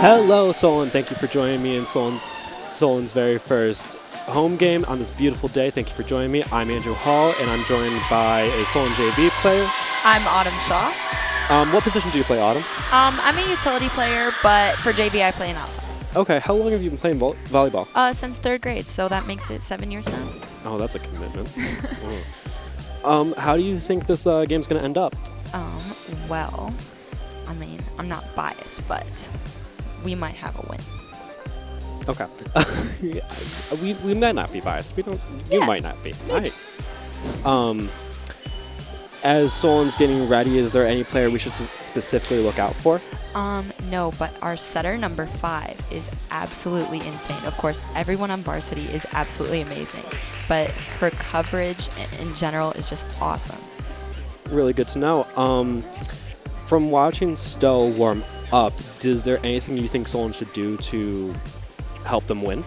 Hello, Solon. Thank you for joining me in Solon's very first home game on this beautiful day. Thank you for joining me. I'm Andrew Hall, and I'm joined by a Solon JV player. I'm Autumn Shaw. What position do you play, Autumn? I'm a utility player, but for JV I play an outside. Okay, how long have you been playing volleyball? Since 3rd grade, so that makes it 7 years now. Oh, that's a commitment. How do you think this game's going to end up? Well, I mean, I'm not biased, but we might have a win. Okay. we might not be biased. You might not be. Right. As Solon's getting ready, is there any player we should specifically look out for? No, but our setter number 5 is absolutely insane. Of course, everyone on varsity is absolutely amazing, but her coverage in general is just awesome. Really good to know. From watching Stow warm up, is there anything you think Solon should do to help them win?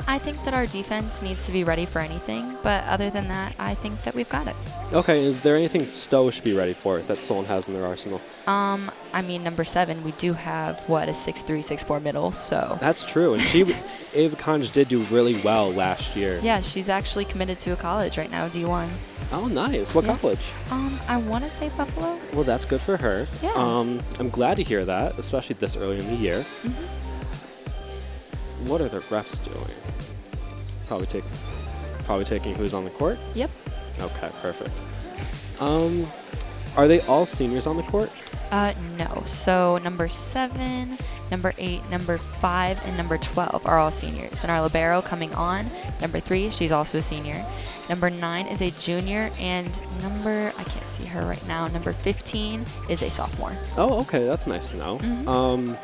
I think that our defense needs to be ready for anything, but other than that, I think that we've got it. Okay, is there anything Stow should be ready for that Solon has in their arsenal? I mean, number 7, we do have, a 6'3", 6'4" middle, so. That's true, and Ava Conj did do really well last year. Yeah, she's actually committed to a college right now, D1. Oh, nice. What college? I want to say Buffalo. Well, that's good for her. Yeah. I'm glad to hear that, especially this early in the year. Mm-hmm. What are the refs doing? Probably taking who's on the court? Yep. Okay, perfect. Are they all seniors on the court? No. So number 7, number 8, number 5, and number 12 are all seniors. And our libero coming on, number 3, she's also a senior. Number 9 is a junior, and I can't see her right now, number 15 is a sophomore. Oh, okay, that's nice to know. Mm-hmm.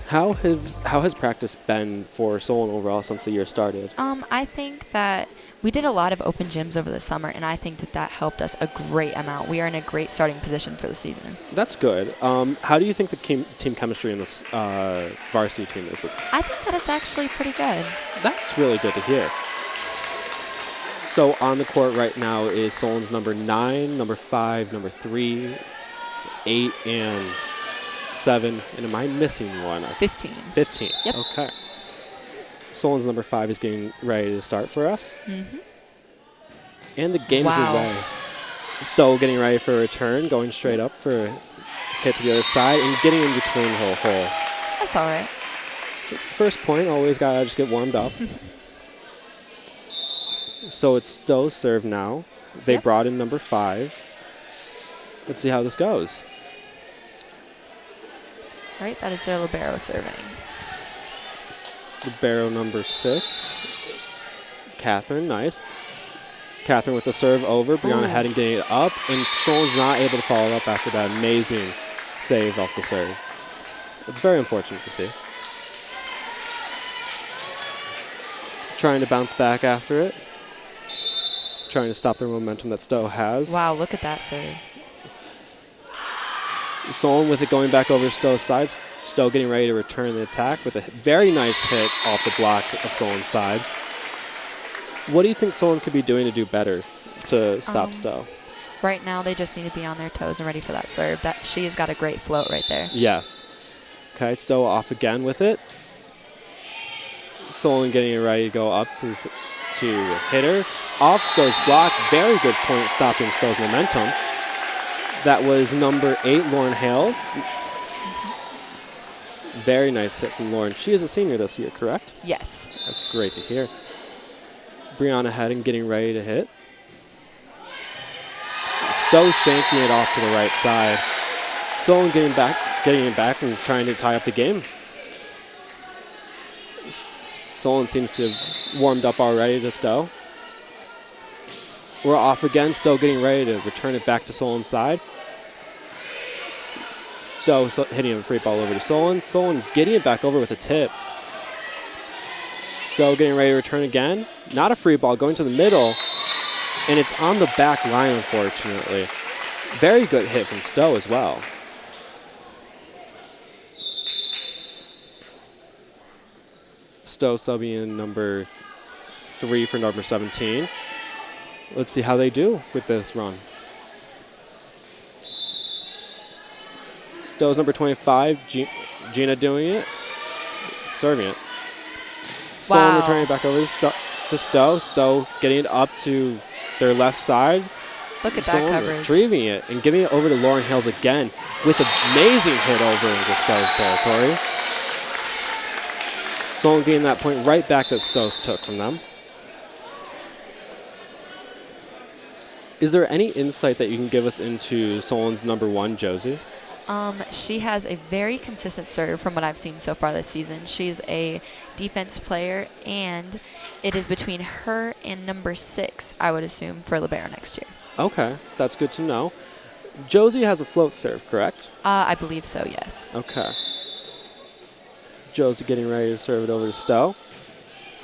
How has practice been for Solon overall since the year started? I think that we did a lot of open gyms over the summer, and I think that helped us a great amount. We are in a great starting position for the season. That's good. How do you think the team chemistry in this varsity team is? I think that it's actually pretty good. That's really good to hear. So on the court right now is Solon's number 9, number 5, number 3, 8, and 7, and am I missing one? 15. 15. Yep. Okay. Solon's number 5 is getting ready to start for us. Mm-hmm. And the game is away. Stow getting ready for a return, going straight up for a hit to the other side, and getting in between her hole. That's all right. First point, always got to just get warmed up. So it's Stow's serve now. They brought in number 5. Let's see how this goes. Right, that is their libero serving. Libero number 6. Catherine, nice. Catherine with the serve over. Brianna heading, getting it up. And Solon's not able to follow up after that amazing save off the serve. It's very unfortunate to see. Trying to bounce back after it. Trying to stop the momentum that Stow has. Wow, look at that serve. Solon with it going back over Stow's side. Stow getting ready to return the attack with a very nice hit off the block of Solon's side. What do you think Solon could be doing to do better to stop Stow? Right now, they just need to be on their toes and ready for that serve. She has got a great float right there. Yes. Okay, Stow off again with it. Solon getting it ready to go up to hit her. Off Stow's block. Very good point stopping Stow's momentum. That was number 8, Lauren Hales. Very nice hit from Lauren. She is a senior this year, correct? Yes. That's great to hear. Brianna heading, getting ready to hit. Stow shanking it off to the right side. Solon getting it back and trying to tie up the game. Solon seems to have warmed up already to Stow. We're off again. Stow getting ready to return it back to Solon's side. Stow hitting a free ball over to Solon. Solon getting it back over with a tip. Stow getting ready to return again. Not a free ball, going to the middle. And it's on the back line, unfortunately. Very good hit from Stow as well. Stow subbing in number 3 for number 17. Let's see how they do with this run. Stow's number 25, Gina doing it, serving it. Solon returning it back over to Stow. Stow getting it up to their left side. Look at Solon that coverage. retrieving it and giving it over to Lauren Hales again with an amazing hit over into Stow's territory. Solon getting that point right back that Stow's took from them. Is there any insight that you can give us into Solon's number 1, Josie? She has a very consistent serve from what I've seen so far this season. She's a defense player, and it is between her and number 6, I would assume, for libero next year. Okay, that's good to know. Josie has a float serve, correct? I believe so, yes. Okay. Josie getting ready to serve it over to Stow.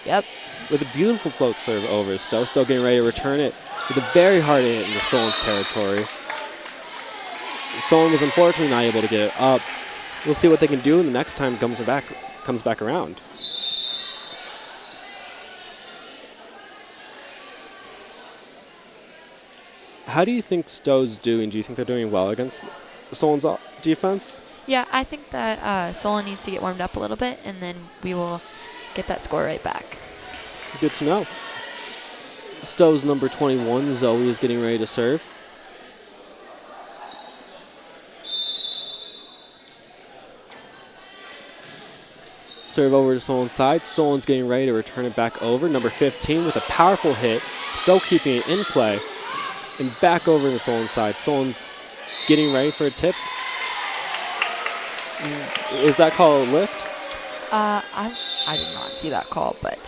Yep. With a beautiful float serve over to Stow. Stow getting ready to return it with a very hard hit into Solon's territory. Solon was unfortunately not able to get it up. We'll see what they can do the next time it comes back around. How do you think Stow's doing? Do you think they're doing well against Solon's defense? Yeah, I think that Solon needs to get warmed up a little bit, and then we will get that score right back. Good to know. Stow's number 21, Zoe, is getting ready to serve. Serve over to Solon's side. Solon's getting ready to return it back over. Number 15 with a powerful hit. Stow keeping it in play. And back over to Solon's side. Solon's getting ready for a tip. Is that called a lift? I did not see that call, but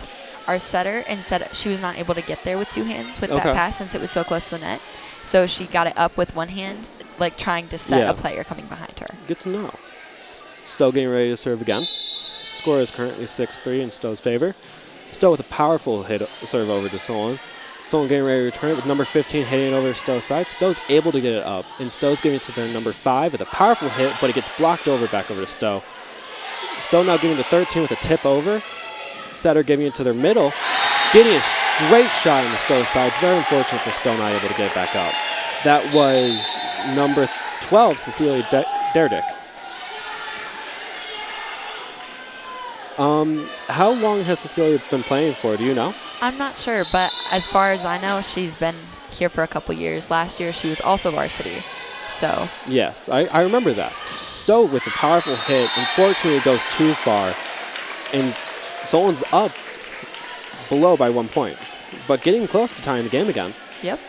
our setter, she was not able to get there with 2 hands with that pass since it was so close to the net. So she got it up with 1 hand, like trying to set a player coming behind her. Good to know. Stow getting ready to serve again. Score is currently 6-3 in Stow's favor. Stow with a powerful hit serve over to Solon. Solon getting ready to return it with number 15 hitting it over to Stow's side. Stow's able to get it up, and Stow's giving it to their number 5 with a powerful hit, but it gets blocked over back over to Stow. Stow now giving it to 13 with a tip over. Setter giving it to their middle, getting a great shot on the Stow side. It's very unfortunate for Stow not able to get it back up. That was number 12, Cecilia Derdick. How long has Cecilia been playing for? Do you know? I'm not sure, but as far as I know, she's been here for a couple years. Last year, she was also varsity. So yes, I remember that. Stow with a powerful hit. Unfortunately, it goes too far, and Solon's up below by 1 point, but getting close to tying the game again. Yep.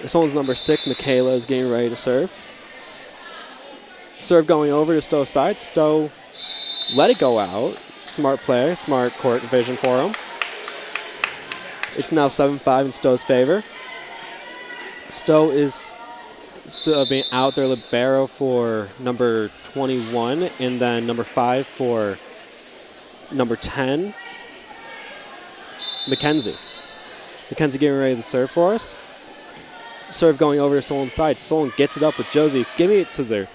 Solon's number 6, Michaela, is getting ready to serve. Serve going over to Stow's side. Stow let it go out. Smart player, smart court vision for him. It's now 7-5 in Stow's favor. Stow is being out their libero for number 21, and then number 5 for number 10, Mackenzie. Mackenzie getting ready to serve for us. Serve going over to Solon's side. Solon gets it up with Josie, giving it to their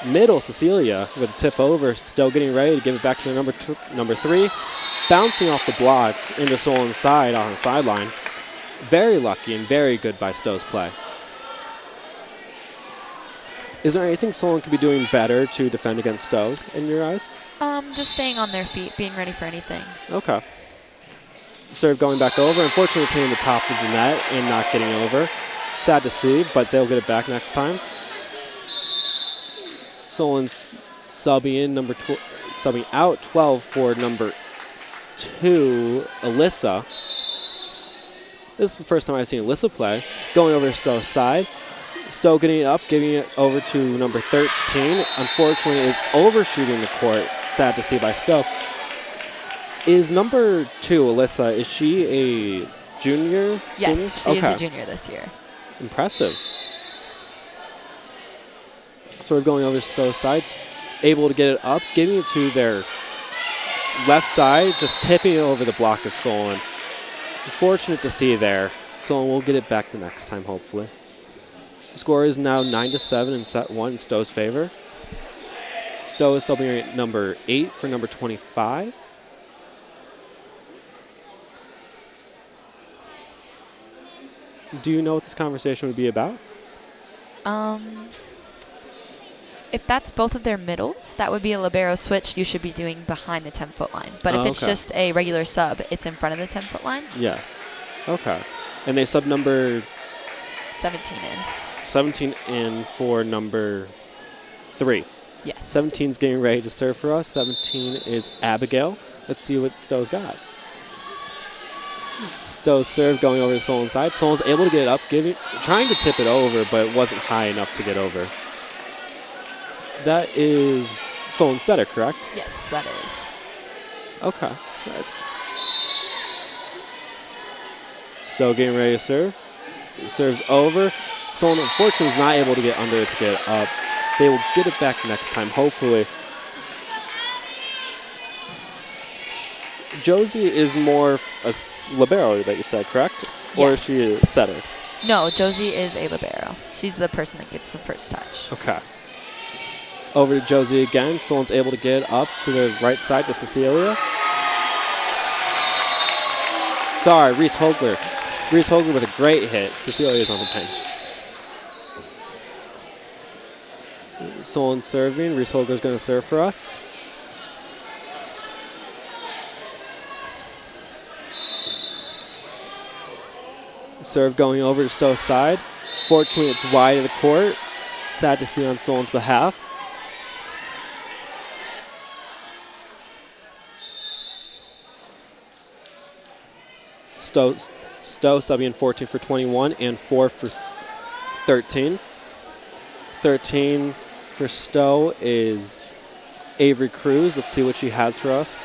middle, Cecilia, with a tip over. Stow getting ready to give it back to their number 3. Bouncing off the block into Solon's side on the sideline. Very lucky and very good by Stow's play. Is there anything Solon could be doing better to defend against Stow in your eyes? Just staying on their feet, being ready for anything. Okay. Serve going back over. Unfortunately, it's hitting the top of the net and not getting over. Sad to see, but they'll get it back next time. Solon's subbing out 12 for number 2, Alyssa. This is the first time I've seen Alyssa play. Going over to Stow's side. Stow getting it up, giving it over to number 13. Unfortunately, is overshooting the court. Sad to see by Stow. Is number 2, Alyssa, is she a junior? Yes, senior? she is a junior this year. Impressive. Sort of going over to Stow's side, able to get it up, giving it to their left side, just tipping it over the block of Solon. Unfortunate to see there. Solon will get it back the next time, hopefully. The score is now 9-7 in set 1 in Stow's favor. Stow is subbing at number 8 for number 25. Do you know what this conversation would be about? If that's both of their middles, that would be a libero switch you should be doing behind the 10-foot line. But if it's okay. just a regular sub, it's in front of the 10-foot line. Yes. Okay. And they sub number 17 in. 17 in for number 3. Yes. 17's getting ready to serve for us. 17 is Abigail. Let's see what Stowe's got. Stowe's serve going over to Solon's side. Solon's able to get it up, trying to tip it over, but it wasn't high enough to get over. That is Solon's setter, correct? Yes, that is. Okay. Good. Stowe getting ready to serve. Serves over. Solon, unfortunately, was not able to get under it to get it up. They will get it back next time, hopefully. Josie is more a libero that you said, correct? Yes. Or is she a setter? No, Josie is a libero. She's the person that gets the first touch. Okay. Over to Josie again. Solon's able to get up to the right side to Cecilia. Sorry, Reese Hogler. Reese Hogler with a great hit. Cecilia's on the bench. Solon serving. Reese Hogler's going to serve for us. Serve going over to Stowe's side. Fortunately, it's wide of the court. Sad to see on Solon's behalf. Stowe subbing in 14 for 21 and 4 for 13. 13 for Stowe is Avery Cruz. Let's see what she has for us.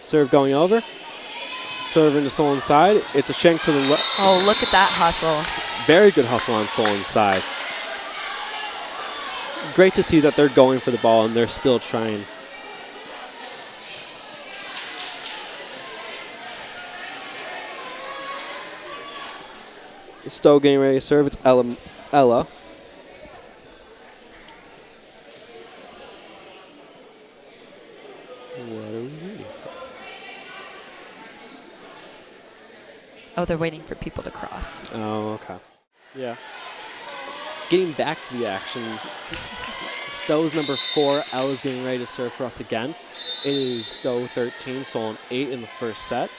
Serve going over. Serve into Solon's side. It's a shank to the left. Oh, look at that hustle. Very good hustle on Solon's side. Great to see that they're going for the ball and they're still trying. Stowe getting ready to serve. It's Ella. What are we waiting for? Oh, they're waiting for people to cross. Oh, okay. Yeah. Getting back to the action. Stowe's number 4. Ella's getting ready to serve for us again. It is Stowe 13, Solon 8 in the first set.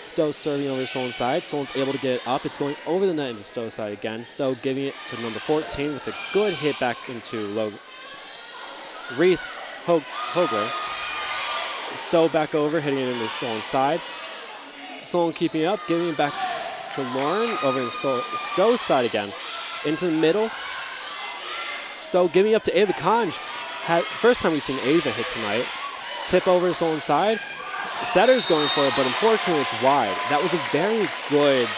Stowe serving over to Solon's side. Solon's able to get it up. It's going over the net into Stowe's side again. Stowe giving it to number 14 with a good hit back into Reese Hogler. Stowe back over, hitting it into Solon's side. Solon keeping it up, giving it back to Lauren over to Stowe's side again. Into the middle. Stowe giving up to Ava Conj. First time we've seen Ava hit tonight. Tip over to Solon's side. The setter's going for it, but unfortunately it's wide. That was a very good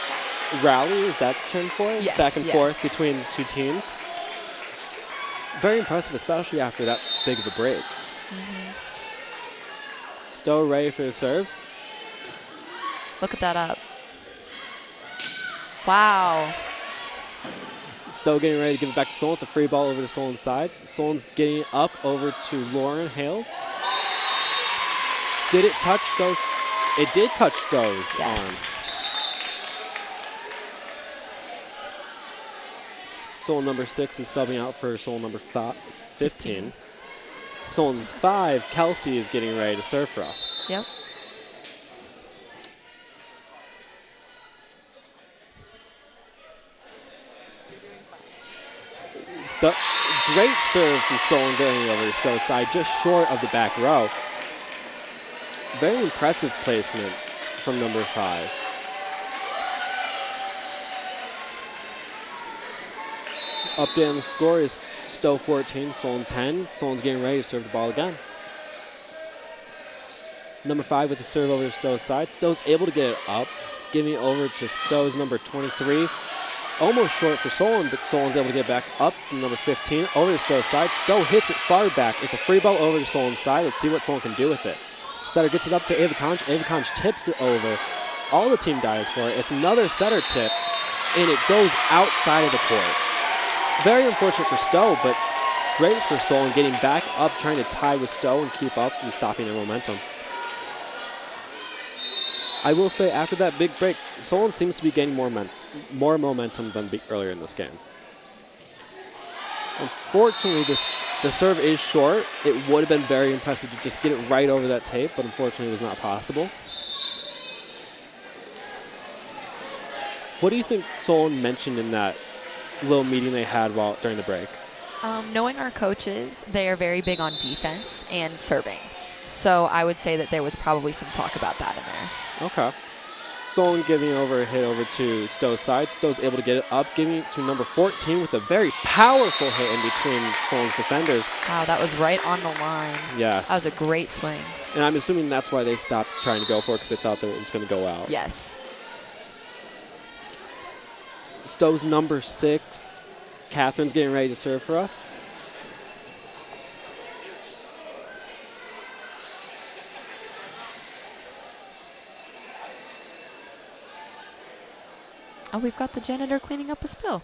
rally. Is that the term for it? Yes, back and forth between two teams. Very impressive, especially after that big of a break. Stowe ready for the serve. Look at that up. Wow. Stowe getting ready to give it back to Solon. It's a free ball over to Solon's side. Solon's getting it up over to Lauren Hales. Did it touch Stowe's? It did touch Stowe's arm. Solon number 6 is subbing out for Solon number 15. Solon 5, Kelsey, is getting ready to serve for us. Yep. Great serve from Solon going over to Stowe's side, just short of the back row. Very impressive placement from number 5. Update on the score is Stowe 14, Solon 10. Solon's getting ready to serve the ball again. Number 5 with the serve over to Stowe's side. Stowe's able to get it up, giving it over to Stowe's number 23. Almost short for Solon, but Solon's able to get back up to number 15, over to Stowe's side. Stowe hits it far back. It's a free ball over to Solon's side. Let's see what Solon can do with it. Setter gets it up to Ava Conch. Ava Conch tips it over. All the team dives for it. It's another setter tip, and it goes outside of the court. Very unfortunate for Stowe, but great for Solon getting back up, trying to tie with Stowe and keep up and stopping their momentum. I will say after that big break, Solon seems to be gaining more momentum than earlier in this game. Unfortunately, the serve is short. It would have been very impressive to just get it right over that tape, but unfortunately it was not possible. What do you think Solon mentioned in that little meeting they had during the break? Knowing our coaches, they are very big on defense and serving. So I would say that there was probably some talk about that in there. Okay. Solon giving over a hit over to Stow's side. Stow's able to get it up, giving it to number 14 with a very powerful hit in between Solon's defenders. Wow, that was right on the line. Yes. That was a great swing. And I'm assuming that's why they stopped trying to go for it, because they thought that it was going to go out. Yes. Stow's number 6. Catherine's getting ready to serve for us. Oh, we've got the janitor cleaning up a spill.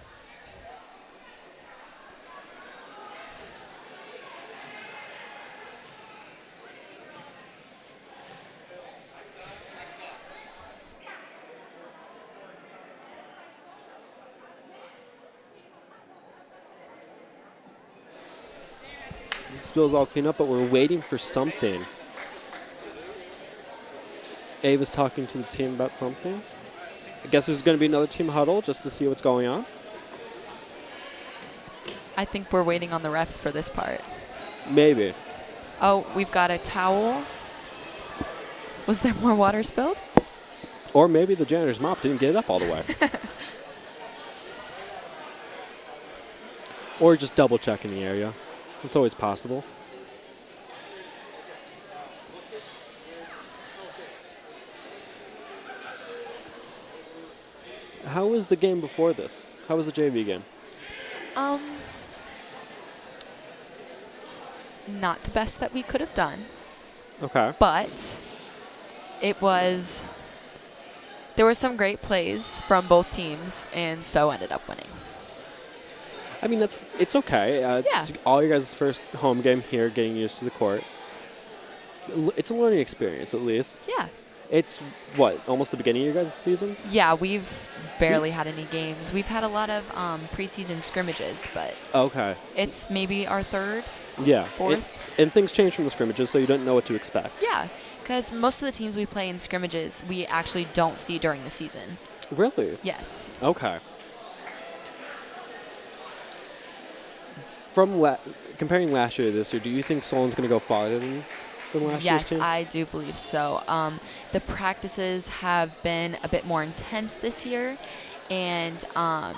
The spill's all cleaned up, but we're waiting for something. Ava's talking to the team about something. I guess there's going to be another team huddle just to see what's going on. I think we're waiting on the refs for this part. Maybe. Oh, we've got a towel. Was there more water spilled? Or maybe the janitor's mop didn't get it up all the way. Or just double checking the area. It's always possible. How was the game before this? How was the JV game? Not the best that we could have done. Okay. But there were some great plays from both teams, and Stowe ended up winning. I mean, it's okay. Yeah. It's all your guys' first home game here, getting used to the court. It's a learning experience, at least. Yeah. It's, what, almost the beginning of your guys' season? Yeah, we've barely had any games. We've had a lot of preseason scrimmages, but Okay. it's maybe our third. Yeah. Fourth. And things change from the scrimmages, so you don't know what to expect. Yeah, because most of the teams we play in scrimmages, we actually don't see during the season. Really? Yes. Okay. From comparing last year to this year, do you think Solon's going to go farther than last year's team? Yes, I do believe so. The practices have been a bit more intense this year, and I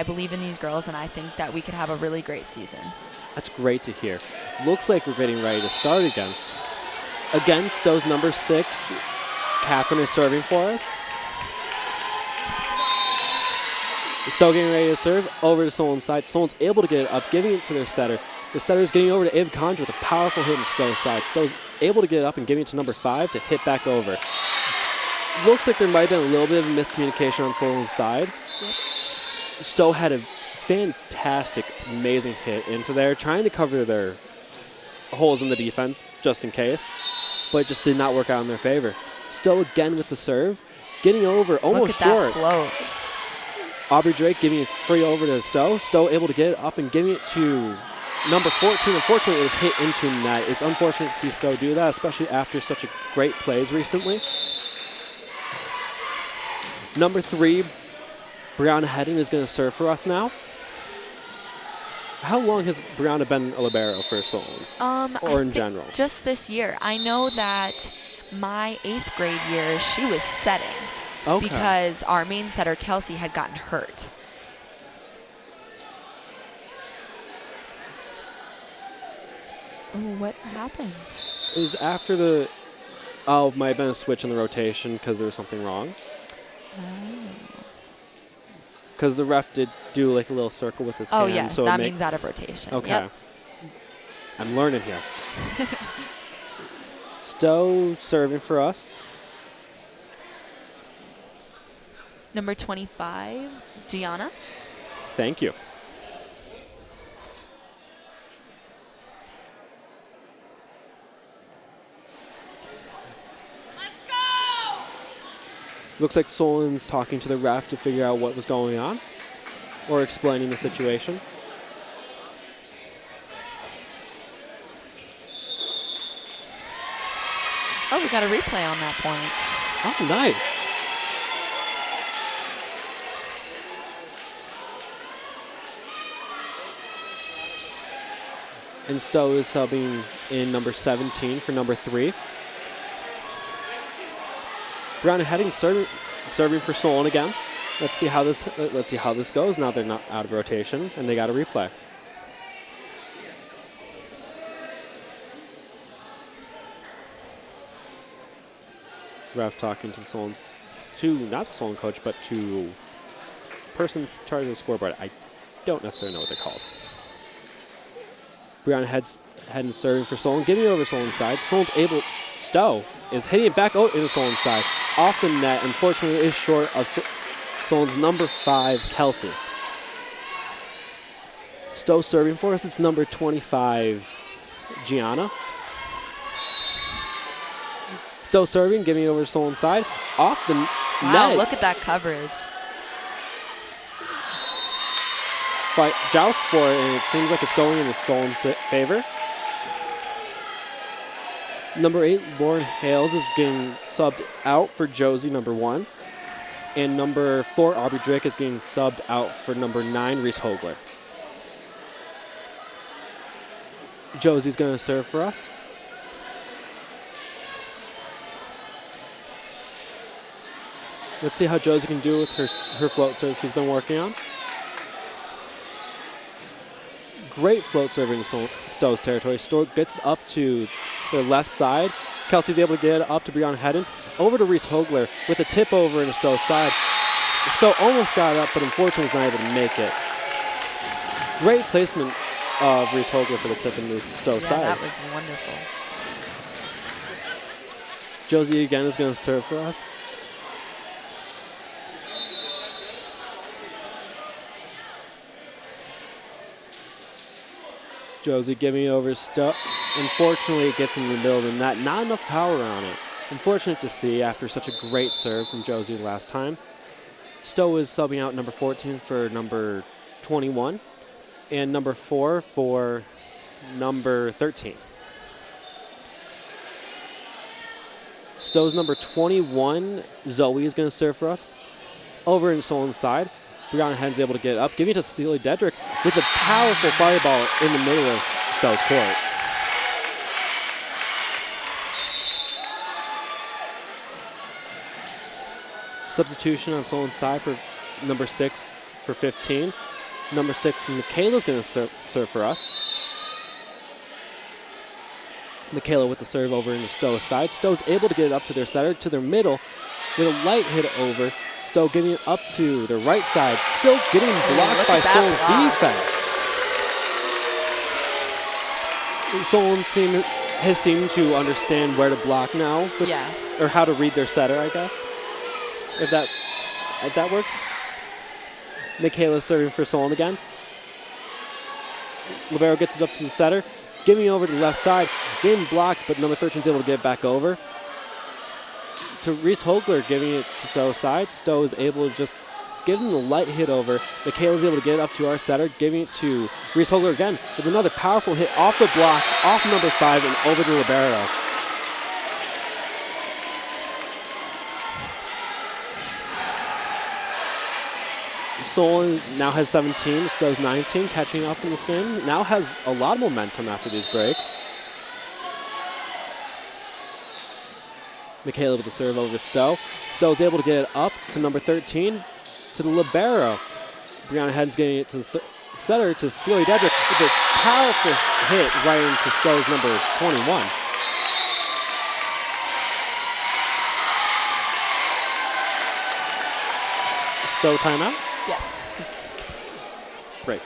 believe in these girls, and I think that we could have a really great season. That's great to hear. Looks like we're getting ready to start again. Again, Stow's number 6. Catherine is serving for us. Stowe getting ready to serve over to Solon's side. Solon's able to get it up, giving it to their setter. The setter is getting over to Ava Conj with a powerful hit on Stowe's side. Stowe's able to get it up and giving it to number 5 to hit back over. Looks like there might have been a little bit of a miscommunication on Solon's side. Yep. Stowe had a fantastic, amazing hit into there, trying to cover their holes in the defense just in case, but it just did not work out in their favor. Stowe again with the serve, getting over almost short. Look at that float. Aubrey Drake giving it free over to Stowe. Stowe able to get it up and giving it to number 14. Unfortunately, it was hit into net. It's unfortunate to see Stowe do that, especially after such a great plays recently. Number 3, Brianna Hedden is going to serve for us now. How long has Brianna been a libero for Solon, or in general? Just this year. I know that my 8th grade year, she was setting. Okay. Because our main setter, Kelsey, had gotten hurt. Oh, what happened? It was after it might have been a switch in the rotation because there was something wrong. Because the ref did do like a little circle with his hand. Oh, yeah, so that means out of rotation. Okay. Yep. I'm learning here. Stowe serving for us. Number 25, Gianna. Thank you. Looks like Solon's talking to the ref to figure out what was going on or explaining the situation. Oh, we got a replay on that point. Oh, nice. And Stowe is subbing in number 17 for number 3. Brown heading serving for Solon again. Let's see how this goes. Now they're not out of rotation and they got a replay. Ref talking to not the Solon coach, but to person in charge of the scoreboard. I don't necessarily know what they're called. Brianna heading serving for Solon, giving it over Solon's side. Stowe is hitting it back out into Solon's side. Off the net, unfortunately, is short of Solon's number 5, Kelsey. Stowe serving for us. It's number 25, Gianna. Stowe serving, giving it over to Solon's side. Off the net. Wow, look at that coverage. Joust for it, and it seems like it's going in Solon's favor. Number 8, Lauren Hales, is getting subbed out for Josie, number 1. And number 4, Aubrey Drake, is getting subbed out for number 9, Reese Hogler. Josie's going to serve for us. Let's see how Josie can do with her float serve she's been working on. Great float serving in Stowe's territory. Stowe gets up to their left side. Kelsey's able to get it up to Brianna Hedden. Over to Reese Hogler with a tip over into Stowe's side. Stowe almost got it up, but unfortunately is not able to make it. Great placement of Reese Hogler for the tip into Stowe's side. That was wonderful. Josie again is going to serve for us. Josie giving it over to Stowe. Unfortunately, it gets in the middle of the net. Not enough power on it. Unfortunate to see after such a great serve from Josie last time. Stowe is subbing out number 14 for number 21 and number 4 for number 13. Stowe's number 21, Zoe, is going to serve for us. Over in Solon's side. Brianna Hedden's able to get it up, giving it to Cecilia Dedrick with a powerful fireball in the middle of Stowe's court. Substitution on Solon's side for number 6 for 15. Number 6, Michaela's going to serve for us. Michaela with the serve over into Stowe's side. Stowe's able to get it up to their setter, to their middle, with a light hit over. Stowe giving it up to the right side, still getting blocked by Solon's defense. Solon has seemed to understand where to block now, or how to read their setter, I guess. If that works. Michaela serving for Solon again. Libero gets it up to the setter, giving it over to the left side, getting blocked, but number 13 is able to get it back over. To Reese Hogler, giving it to Stowe's side. Stowe is able to just give him the light hit over. Michaela's able to get it up to our setter, giving it to Reese Hogler again with another powerful hit off the block, off number 5, and over to Libero. Solon now has 17, Stowe's 19, catching up in this game. Now has a lot of momentum after these breaks. Michaela with the serve over to Stowe. Stowe's able to get it up to number 13, to the libero. Brianna Hedden's getting it to the setter, to Celia Dedrick, with a powerful hit right into Stowe's number 21. Stowe timeout? Yes. Great.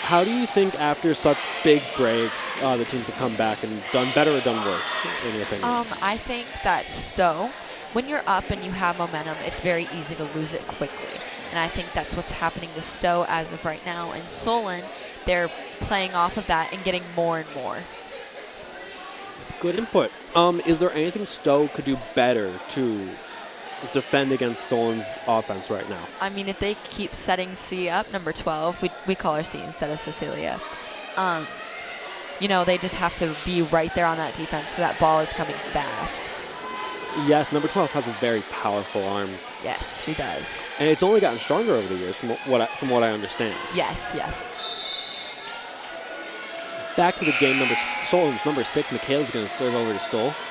How do you think after such big breaks, the teams have come back and done better or done worse, in your opinion? I think that Stowe, when you're up and you have momentum, it's very easy to lose it quickly. And I think that's what's happening to Stowe as of right now. And Solon, they're playing off of that and getting more and more. Good input. Is there anything Stowe could do better to defend against Solon's offense right now? I mean, if they keep setting C up, number 12, we call her C instead of Cecilia. They just have to be right there on that defense so that ball is coming fast. Yes, number 12 has a very powerful arm. Yes, she does. And it's only gotten stronger over the years from what I understand. Yes. Back to the game, Solon's number 6, Michaela's going to serve over to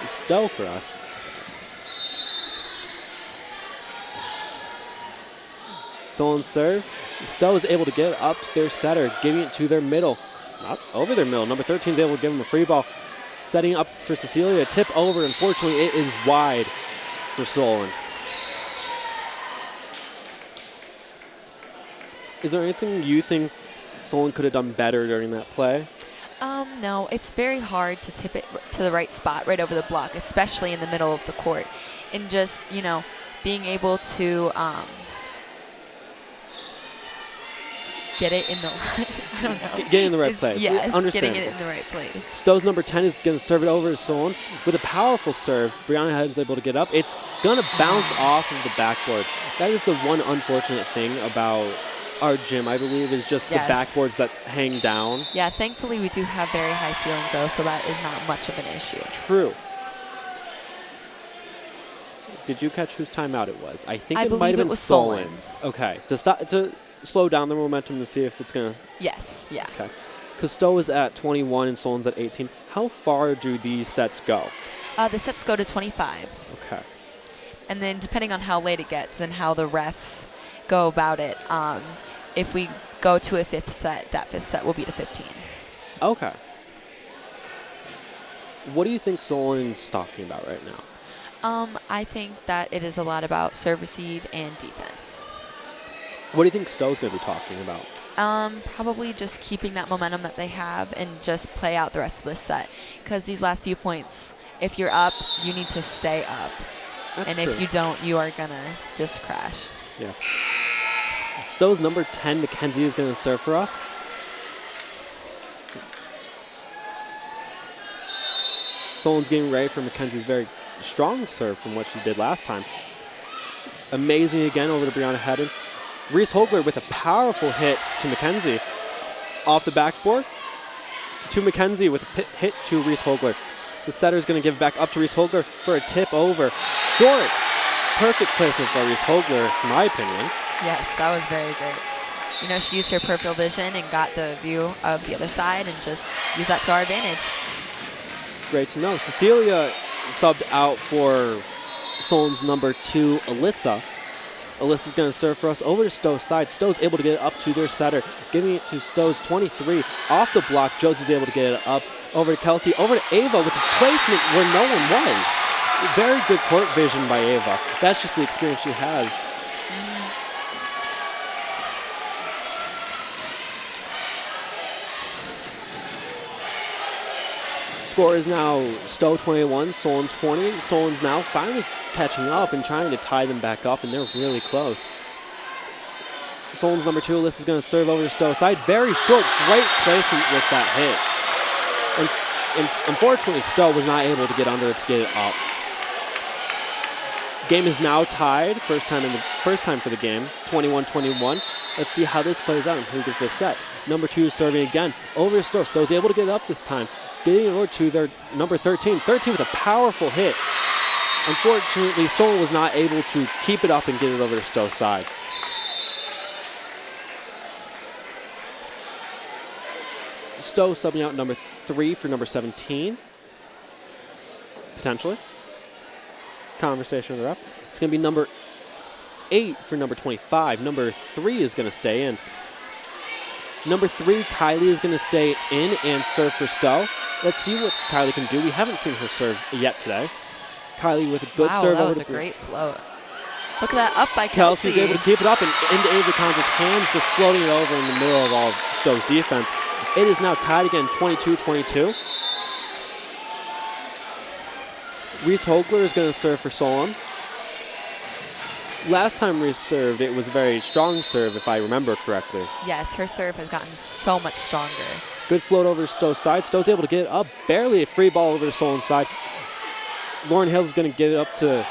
Stowe for us. Solon's serve. Stowe is able to get up to their setter, giving it to their middle. Not over their middle. Number 13 is able to give him a free ball. Setting up for Cecilia, tip over. Unfortunately, it is wide for Solon. Is there anything you think Solon could have done better during that play? No, it's very hard to tip it to the right spot, right over the block, especially in the middle of the court. And just, being able to get it in the, I don't know. Get in the right place. Yes, Understand. getting it in the right place. Stowe's number 10 is going to serve it over to Solon. With a powerful serve, Brianna Headham's able to get up. It's going to bounce off of the backboard. That is the one unfortunate thing about our gym, I believe, is just the backboards that hang down. Yeah, thankfully we do have very high ceilings, though, so that is not much of an issue. True. Did you catch whose timeout it was? I think I it might have been Solon's. Solon's. Okay. To slow down the momentum to see if it's going to... Yes, yeah. Okay. Because Stowe is at 21 and Solon's at 18. How far do these sets go? The sets go to 25. Okay. And then depending on how late it gets and how the refs go about it, if we go to a fifth set, that fifth set will be to 15. Okay. What do you think Solon's talking about right now? I think that it is a lot about serve, receive, and defense. What do you think Stowe's going to be talking about? Probably just keeping that momentum that they have and just play out the rest of the set. Because these last few points, if you're up, you need to stay up. That's and true. if you don't, you are going to just crash. Yeah. Stowe's number 10, Mackenzie, is going to serve for us. Solon's getting ready for Mackenzie's very strong serve from what she did last time. Amazing again over to Brianna Hedden. Reese Hogler with a powerful hit to Mackenzie. Off the backboard to Mackenzie with a hit to Reese Hogler. The setter is going to give back up to Reese Hogler for a tip over. Short. Perfect placement by Reese Hogler, in my opinion. Yes, that was very great. She used her peripheral vision and got the view of the other side and just used that to our advantage. Great to know. Cecilia subbed out for Solon's number 2, Alyssa. Alyssa's going to serve for us over to Stowe's side. Stowe's able to get it up to their setter, giving it to Stowe's 23. Off the block, Josie's able to get it up over to Kelsey, over to Ava with a placement where no one was. Very good court vision by Ava. That's just the experience she has. Score is now Stowe 21, Solon 20. Solon's now finally catching up and trying to tie them back up, and they're really close. Solon's number 2, Alyssa's going to serve over to Stowe's side. Very short, great placement with that hit. And unfortunately, Stowe was not able to get under it to get it up. Game is now tied, first time for the game, 21-21. Let's see how this plays out and who gets this set. Number 2 is serving again over to Stowe. Stowe's able to get it up this time, getting it over to their number 13. 13 with a powerful hit. Unfortunately, Solon was not able to keep it up and get it over to Stowe's side. Stowe subbing out number 3 for number 17. Potentially. Conversation with the ref. It's going to be number 8 for number 25. Number 3 is going to stay in. Number 3, Kylie, is going to stay in and serve for Stowe. Let's see what Kylie can do. We haven't seen her serve yet today. Kylie with a good serve. Wow, that was a great float. Look at that, up by Kelsey. Kelsey's able to keep it up and into Ava Conjur's hands, just floating it over in the middle of all of Stowe's defense. It is now tied again, 22-22. Reese Hogler is going to serve for Solon. Last time Reese served, it was a very strong serve, if I remember correctly. Yes, her serve has gotten so much stronger. Good float over to Stow's side. Stow's able to get it up. Barely a free ball over to Solon's side. Lauren Hales is going to get it up to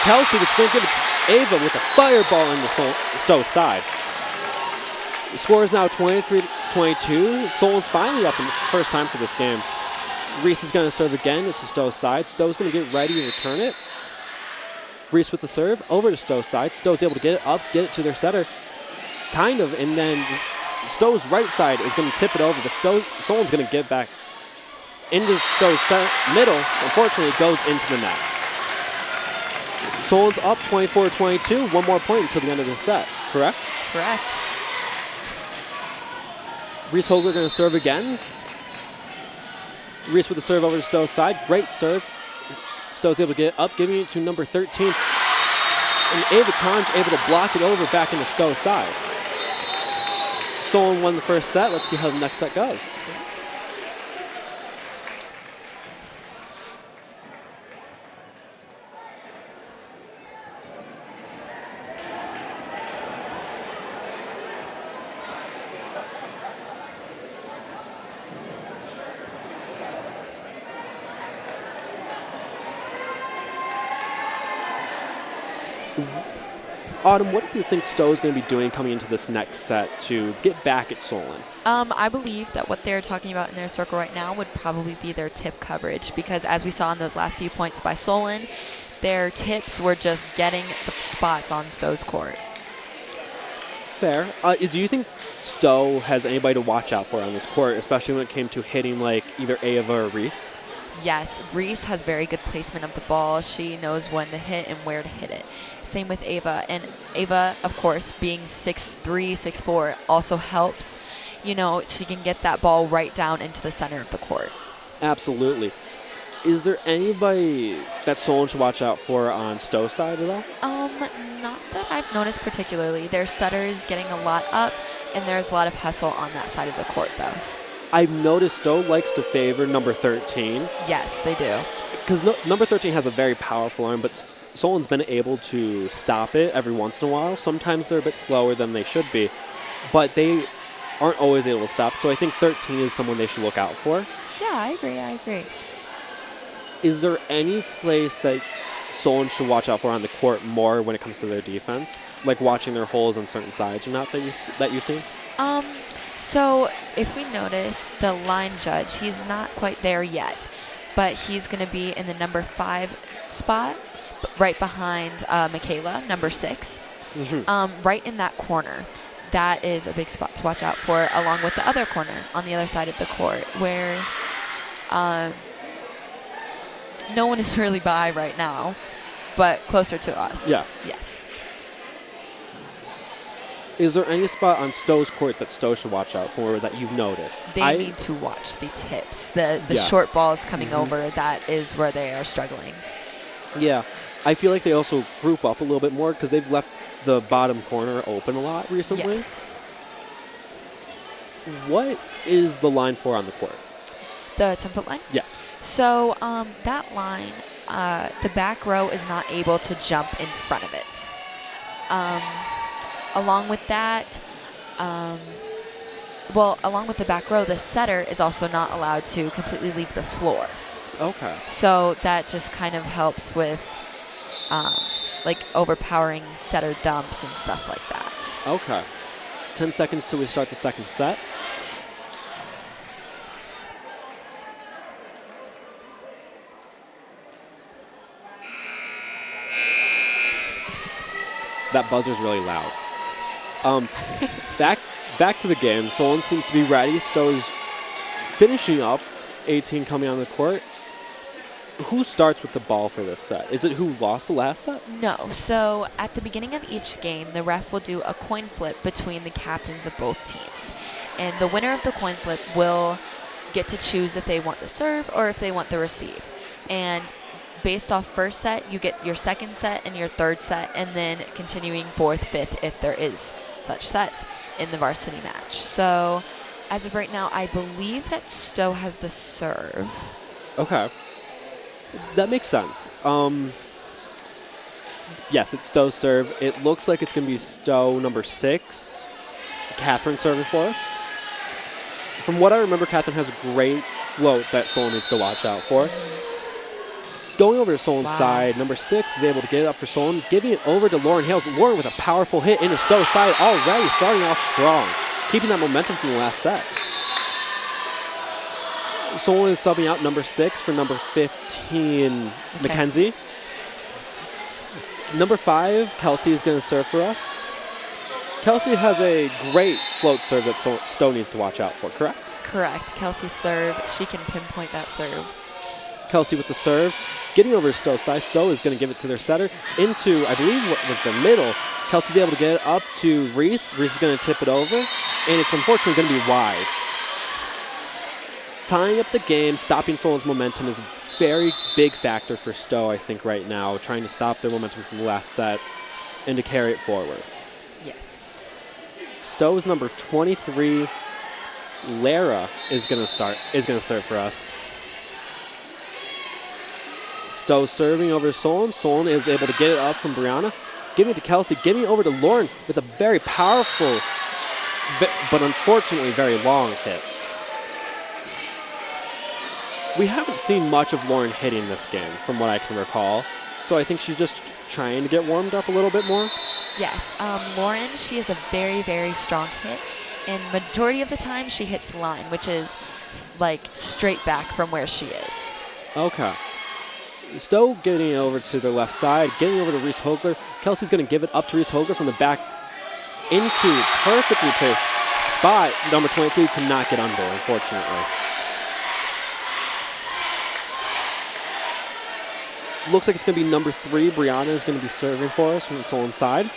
Kelsey, but she's going to give it to Ava with a fireball into Stow's side. The score is now 23-22. Solon's finally up in the first time for this game. Reese is going to serve again. This is Stow's side. Stow's going to get ready to return it. Reese with the serve over to Stow's side. Stow's able to get it up, get it to their setter. Kind of, and then Stow's right side is going to tip it over to Solon's going to get back into Stow's middle. Unfortunately, it goes into the net. Solon's up 24-22. One more point until the end of the set, correct? Correct. Reese Hogler going to serve again. Reese with the serve over to Stow's side. Great serve. Stow's able to get it up, giving it to number 13. And Ava Conch able to block it over back into Stow's side. Solon won the first set. Let's see how the next set goes. Autumn, what do you think Stowe is going to be doing coming into this next set to get back at Solon? I believe that what they're talking about in their circle right now would probably be their tip coverage, because as we saw in those last few points by Solon, their tips were just getting the spots on Stowe's court. Fair. Do you think Stowe has anybody to watch out for on this court, especially when it came to hitting like either Ava or Reese? Yes, Reese has very good placement of the ball. She knows when to hit and where to hit it. Same with Ava. And Ava, of course, being 6'3", 6'4", also helps. You know, she can get that ball right down into the center of the court. Absolutely. Is there anybody that Solon should watch out for on Stowe's side at all? Not that I've noticed particularly. Their setter is getting a lot up, and there's a lot of hustle on that side of the court, though. I've noticed Stowe likes to favor number 13. Yes, they do. Because number 13 has a very powerful arm, but Solon's been able to stop it every once in a while. Sometimes they're a bit slower than they should be, but they aren't always able to stop. So I think 13 is someone they should look out for. Yeah, I agree. Is there any place that Solon should watch out for on the court more when it comes to their defense? Like watching their holes on certain sides or not that you've seen? So if we notice the line judge, he's not quite there yet, but he's going to be in the number 5 spot, right behind Michaela, number 6, right in that corner. That is a big spot to watch out for, along with the other corner on the other side of the court, where no one is really by right now, but closer to us. Yes. Yes. Is there any spot on Stowe's court that Stowe should watch out for that you've noticed? They need to watch the tips. The Yes. short balls coming over, that is where they are struggling. Yeah. I feel like they also group up a little bit more because they've left the bottom corner open a lot recently. Yes. What is the line for on the court? The 10-foot line? Yes. So that line, the back row is not able to jump in front of it. Along with that, along with the back row, the setter is also not allowed to completely leave the floor. Okay. So that just kind of helps with like overpowering setter dumps and stuff like that. Okay. 10 seconds till we start the second set. That buzzer's really loud. Back to the game. Solon seems to be ready. Stowe's finishing up. 18 coming on the court. Who starts with the ball for this set? Is it who lost the last set? No. So at the beginning of each game, the ref will do a coin flip between the captains of both teams. And the winner of the coin flip will get to choose if they want the serve or if they want the receive. And based off first set, you get your second set and your third set, and then continuing fourth, fifth, if there is such sets in the varsity match. So as of right now, I believe that Stowe has the serve. Okay. That makes sense. Yes, it's Stowe's serve. It looks like it's going to be Stowe number 6. Catherine serving for us. from what I remember, Catherine has a great float that Solon needs to watch out for. Going over to Solon's side, number 6 is able to get it up for Solon, giving it over to Lauren Hales. Lauren with a powerful hit into Stowe's side already, starting off strong, keeping that momentum from the last set. Solon is subbing out number 6 for number 15, Mackenzie. Number 5, Kelsey is going to serve for us. Kelsey has a great float serve that Stowe needs to watch out for, correct? Correct. Kelsey's serve, she can pinpoint that serve. Kelsey with the serve, getting over to Stowe's side. Stowe is going to give it to their setter into, I believe, what was the middle. Kelsey's able to get it up to Reese. Reese is going to tip it over, and it's unfortunately going to be wide. Tying up the game, stopping Solon's momentum is a very big factor for Stowe, I think, right now, trying to stop their momentum from the last set and to carry it forward. Yes. Stowe's number 23, Lara, is going to serve for us. Stowe serving over Solon. Solon is able to get it up from Brianna, giving it to Kelsey, giving it over to Lauren with a very powerful, but unfortunately very long hit. We haven't seen much of Lauren hitting this game, from what I can recall, so I think she's just trying to get warmed up a little bit more. Yes, Lauren, she is a very, very strong hit, and majority of the time she hits the line, which is like straight back from where she is. Okay. Stowe getting it over to the left side, getting over to Reese Hogler. Kelsey's going to give it up to Reese Hogler from the back into perfectly placed spot. Number 23 could not get under, unfortunately. Looks like it's going to be number 3. Brianna is going to be serving for us from Solon's side.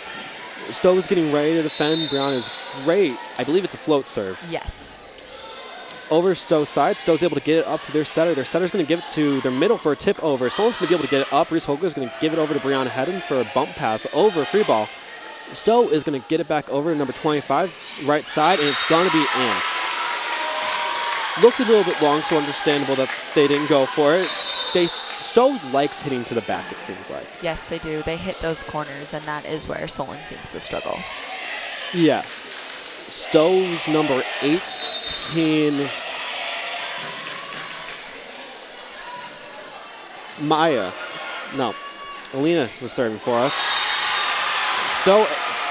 Stowe is getting ready to defend. Brianna is great. I believe it's a float serve. Yes. Over Stowe's side. Stowe's able to get it up to their setter. Their setter's going to give it to their middle for a tip over. Solon's going to be able to get it up. Reese Hogler is going to give it over to Brianna Hedden for a bump pass over free ball. Stowe is going to get it back over to number 25, right side, and it's going to be in. Looked a little bit long, so understandable that they didn't go for it. Stowe likes hitting to the back, it seems like. Yes, they do. They hit those corners, and that is where Solon seems to struggle. Yes. Stowe's number 18, Alina was serving for us.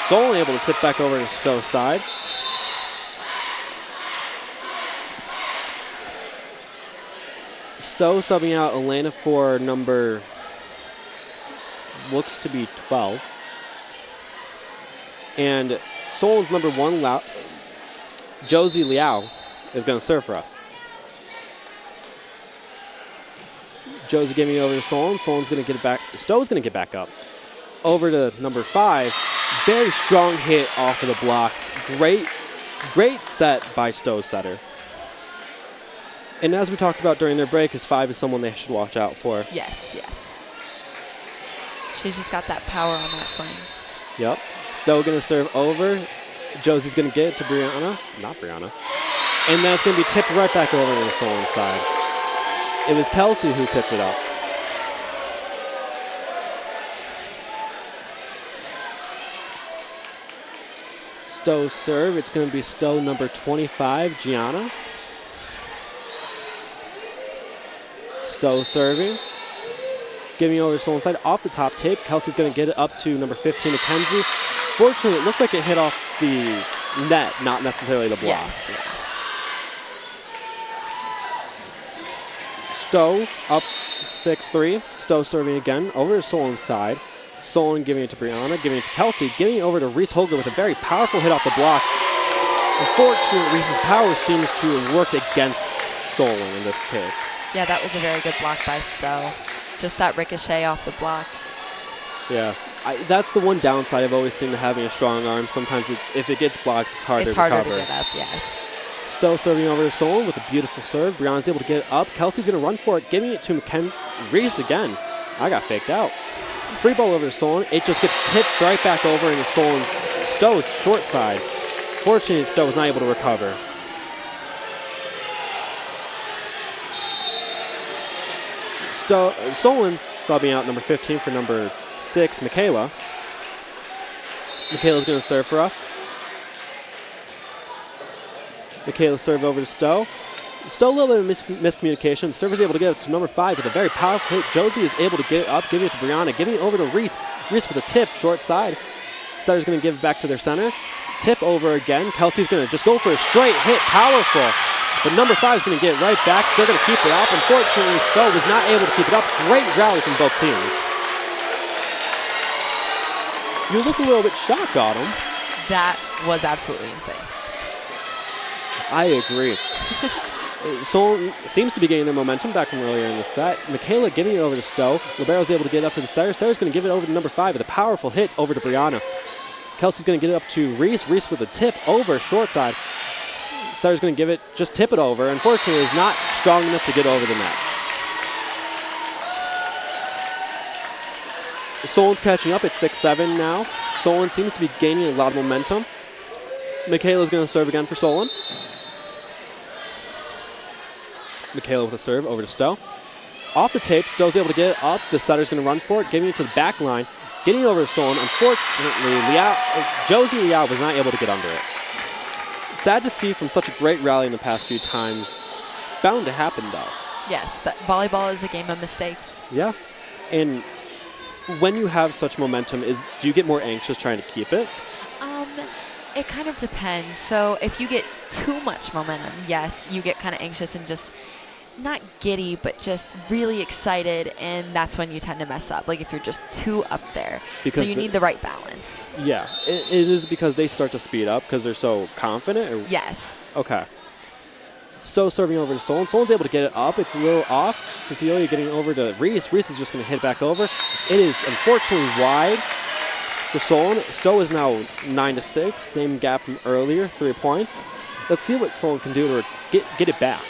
Solon able to tip back over to Stowe's side. Stowe subbing out Elena for number, looks to be 12. And Solon's number 1, Josie Liao, is going to serve for us. Josie giving it over to Solon. Solon's going to get it back. Stowe's going to get back up. Over to number 5. Very strong hit off of the block. Great set by Stowe's setter. And as we talked about during their break, his 5 is someone they should watch out for. Yes, yes. She's just got that power on that swing. Yep. Stowe going to serve over. Josie's going to get it to Brianna. Not Brianna. And that's going to be tipped right back over to the Solon side. It was Kelsey who tipped it up. Stowe serve. It's going to be Stowe number 25, Gianna. Stowe serving. Giving over to Solon side. Off the top tape. Kelsey's going to get it up to number 15, Mackenzie. Fortunately, it looked like it hit off the net, not necessarily the block. Yes, yeah. Stowe up 6-3. Stowe serving again over to Solon's side. Solon giving it to Brianna, giving it to Kelsey, giving it over to Reese Holger with a very powerful hit off the block. Unfortunately, Reese's power seems to have worked against Solon in this case. Yeah, that was a very good block by Stowe. Just that ricochet off the block. Yes, that's the one downside I've always seen to having a strong arm. Sometimes if it gets blocked, it's harder to cover. It's harder to get up, yes. Stowe serving over to Solon with a beautiful serve. Brianna's able to get it up. Kelsey's going to run for it, giving it to Reese again. I got faked out. Free ball over to Solon. It just gets tipped right back over into Stowe's short side. Fortunately, Stowe was not able to recover. Solon's subbing out number 15 for number 6, Michaela. Michaela's going to serve for us. Michaela serve over to Stow. Stow, a little bit of miscommunication. Server's able to get it to number 5 with a very powerful hit. Josie is able to get it up, giving it to Brianna, giving it over to Reese. Reese with a tip, short side. Setter's going to give it back to their center. Tip over again. Kelsey's going to just go for a straight hit, powerful. But number 5 is going to get it right back. They're going to keep it up. Unfortunately, Stow was not able to keep it up. Great rally from both teams. You look a little bit shocked, Autumn. That was absolutely insane. I agree. Solon seems to be getting their momentum back from earlier in the set. Michaela giving it over to Stow. Libero's able to get up to the setter. Setter's going to give it over to number 5 with a powerful hit over to Brianna. Kelsey's going to get it up to Reese. Reese with a tip over short side. Setter's going to give it, just tip it over. Unfortunately, is not strong enough to get over the net. Solon's catching up at 6-7 now. Solon seems to be gaining a lot of momentum. Michaela's going to serve again for Solon. Michaela with a serve over to Stow. Off the tape, Stow's able to get it up. The setter's going to run for it, giving it to the back line. Getting over to Solon. Unfortunately, Josie Liao was not able to get under it. Sad to see from such a great rally in the past few times. Bound to happen, though. Yes, that volleyball is a game of mistakes. Yes. And when you have such momentum, do you get more anxious trying to keep it? It kind of depends. So if you get too much momentum, yes, you get kind of anxious and just not giddy, but just really excited, and that's when you tend to mess up. Like if you're just too up there. Because so you need the right balance. Yeah. It is because they start to speed up because they're so confident? Or? Yes. Okay. Stow serving over to Solon. Solon's able to get it up. It's a little off. Cecilia getting over to Reese. Reese is just going to hit it back over. It is unfortunately wide for Solon. Stow is now 9-6. Same gap from earlier, 3 points. Let's see what Solon can do to get it back.